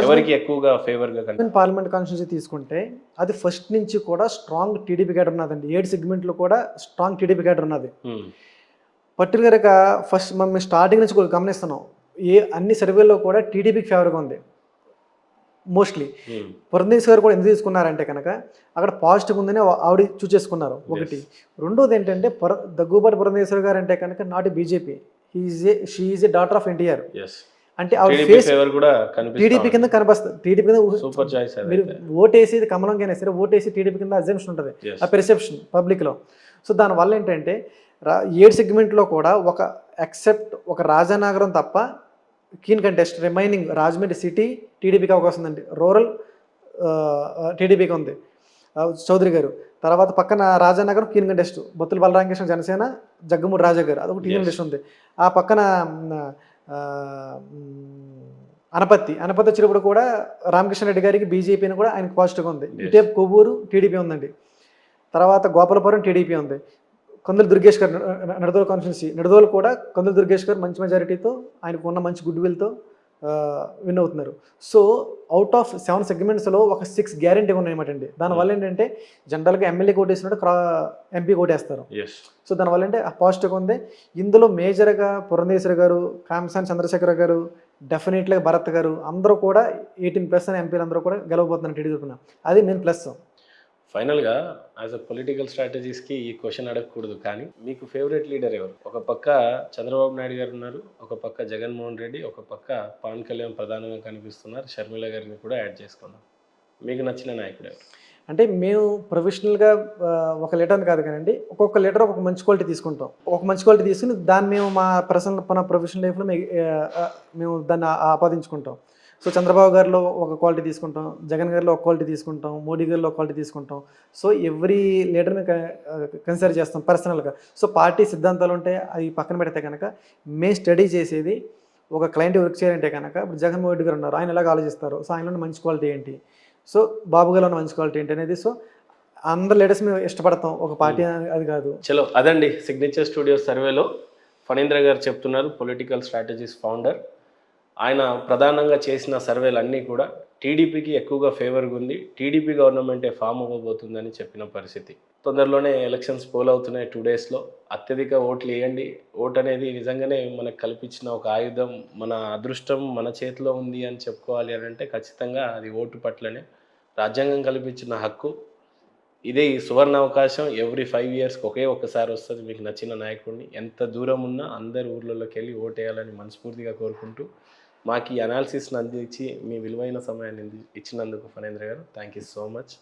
ఎవరికి ఎక్కువగా ఫేవర్గా కనిపిస్తుంది? పార్లమెంట్ కాన్స్టిట్యూన్సీ తీసుకుంటే అది ఫస్ట్ నుంచి కూడా స్ట్రాంగ్ టీడీపీ క్యాడర్ ఉన్నదండి. 7 సెగ్మెంట్లో కూడా స్ట్రాంగ్ టీడీపీ క్యాడర్ ఉన్నది. పర్టికులర్గా ఫస్ట్ మనం స్టార్టింగ్ నుంచి కూడా గమనిస్తున్నాం, అన్ని సర్వేల్లో కూడా టీడీపీకి ఫేవర్గా ఉంది మోస్ట్లీ. పురంధేశ్వర్ గారు కూడా ఎందుకు తీసుకున్నారంటే కనుక అక్కడ పాజిటివ్ ఉందని ఆవిడ చూస్ చేసుకున్నారు ఒకటి. రెండోది ఏంటంటే దగ్గుబాటి పురంధేశ్వర్ గారు అంటే కనుక not BJP, she is a daughter of NTR. అంటే ఆవిడ ఫేస్ టీడీపీ కింద కనిపిస్తుంది. టీడీపీ కింద సూపర్ చాయిస్. మీరు ఓటేసి కమలంకైనా సరే ఓటేసి టీడీపీ కింద అజంప్షన్ ఉంటుంది, ఆ పెర్సెప్షన్ పబ్లిక్లో. సో దానివల్ల ఏంటంటే 7 సెగ్మెంట్లో కూడా ఒక రాజానగరం తప్ప keen contest remaining Rajahmundry city టీడీపీకి అవకాశం ఉందండి. రూరల్ టీడీపీకి ఉంది చౌదరి గారు. తర్వాత పక్కన రాజానగరం కీన్ కంటెస్ట్ బొత్తుల బలరామకృష్ణ జనసేన, జగ్గమూడి రాజా గారు, అదొక కీన్ కంటెస్ట్ ఉంది. ఆ పక్కన అనపత్తి వచ్చేటప్పుడు కూడా రామకృష్ణారెడ్డి గారికి బీజేపీని కూడా ఆయనకు పాజిటివ్గా ఉంది. ఇటే కొవ్వూరు టీడీపీ ఉందండి. తర్వాత గోపాలపురం టీడీపీ ఉంది. కొందరు దుర్గేష్ గారు నడదోలు కాన్స్టిట్యున్సీ, నడదోలు కూడా కొందరు దుర్గేష్ గారు మంచి మెజారిటీతో ఆయనకు ఉన్న మంచి గుడ్ విల్తో విన్ అవుతున్నారు. సో అవుట్ ఆఫ్ 7 సెగ్మెంట్స్లో ఒక 6 గ్యారెంటీ ఉన్నాయన్నమాట అండి. దానివల్ల ఏంటంటే జనరల్గా ఎమ్మెల్యే ఓటేసినట్టు ఎంపీ ఓటేస్తారు. సో దానివల్ల అంటే పాజిటివ్గా ఉంది. ఇందులో మేజర్గా పురంధేశ్వరి గారు, కామసాని చంద్రశేఖర్ గారు, డెఫినెట్గా భరత్ గారు అందరూ కూడా 18+ అనే ఎంపీలు అందరూ కూడా గెలవబోతున్నారు టీడీపీ తరపున. అది మెయిన్ ప్లస్. ఫైనల్గా యాజ్ అ పొలిటికల్ స్ట్రాటజీస్కి ఈ క్వశ్చన్ అడగకూడదు, కానీ మీకు ఫేవరెట్ లీడర్ ఎవరు? ఒక పక్క చంద్రబాబు నాయుడు గారు ఉన్నారు, ఒక పక్క జగన్మోహన్ రెడ్డి, ఒక పక్క పవన్ కళ్యాణ్ ప్రధానంగా కనిపిస్తున్నారు, షర్మిల గారిని కూడా యాడ్ చేసుకున్నాం. మీకు నచ్చిన నాయకుడు ఎవరు? అంటే మేము ప్రొఫెషనల్గా ఒక లీటర్ని కాదు కానండి, ఒక్కొక్క లీటర్ ఒక మంచి క్వాలిటీ తీసుకుంటాం. ఒక మంచి క్వాలిటీ తీసుకుని దాన్ని మేము మా ప్రొఫెషనల్ లైఫ్లో మేము దాన్ని ఆపాదించుకుంటాం. సో చంద్రబాబు గారిలో ఒక క్వాలిటీ తీసుకుంటాం, జగన్ గారిలో ఒక క్వాలిటీ తీసుకుంటాం, మోడీ గారిలో ఒక క్వాలిటీ తీసుకుంటాం. సో ఎవ్రీ లీడర్ని కన్సిడర్ చేస్తాం పర్సనల్గా. సో పార్టీ సిద్ధాంతాలు ఉంటే అవి పక్కన పెడితే కనుక మేము స్టడీ చేసేది ఒక క్లయింట్ వర్క్ చేయాలంటే కనుక ఇప్పుడు జగన్మోహన్ రెడ్డి గారు ఉన్నారు, ఆయన ఎలాగ ఆలోచిస్తారు, సో ఆయనలో మంచి క్వాలిటీ ఏంటి, సో బాబు గారిలో ఉన్న మంచి క్వాలిటీ ఏంటి అనేది. సో అందరు లీడర్స్ మేము ఇష్టపడతాం, ఒక పార్టీ అది కాదు. చలో అదండి సిగ్నేచర్ స్టూడియోస్ సర్వేలో ఫణీంద్ర గారు చెప్తున్నారు, పొలిటికల్ స్ట్రాటజీస్ ఫౌండర్. ఆయన ప్రధానంగా చేసిన సర్వేలు అన్నీ కూడా టీడీపీకి ఎక్కువగా ఫేవర్గా ఉంది, టీడీపీ గవర్నమెంటే ఫామ్ అవ్వబోతుందని చెప్పిన పరిస్థితి. తొందరలోనే ఎలక్షన్స్ పోల్ అవుతున్నాయి 2 డేస్లో. అత్యధిక ఓట్లు వేయండి. ఓటు అనేది నిజంగానే మనకు కల్పించిన ఒక ఆయుధం, మన అదృష్టం మన చేతిలో ఉంది అని చెప్పుకోవాలి అని అంటే ఖచ్చితంగా అది ఓటు పట్లనే. రాజ్యాంగం కల్పించిన హక్కు ఇదే, ఈ సువర్ణ అవకాశం ఎవ్రీ 5 ఇయర్స్కి ఒక్కసారి వస్తుంది. మీకు నచ్చిన నాయకుడిని ఎంత దూరం ఉన్నా అందరి ఊర్లలోకి వెళ్ళి ఓటేయాలని మనస్ఫూర్తిగా కోరుకుంటూ మాకు ఈ అనాలిసిస్ని అందించి మీ విలువైన సమయాన్ని ఇచ్చినందుకు ఫణీంద్ర గారు థ్యాంక్ యూ సో మచ్.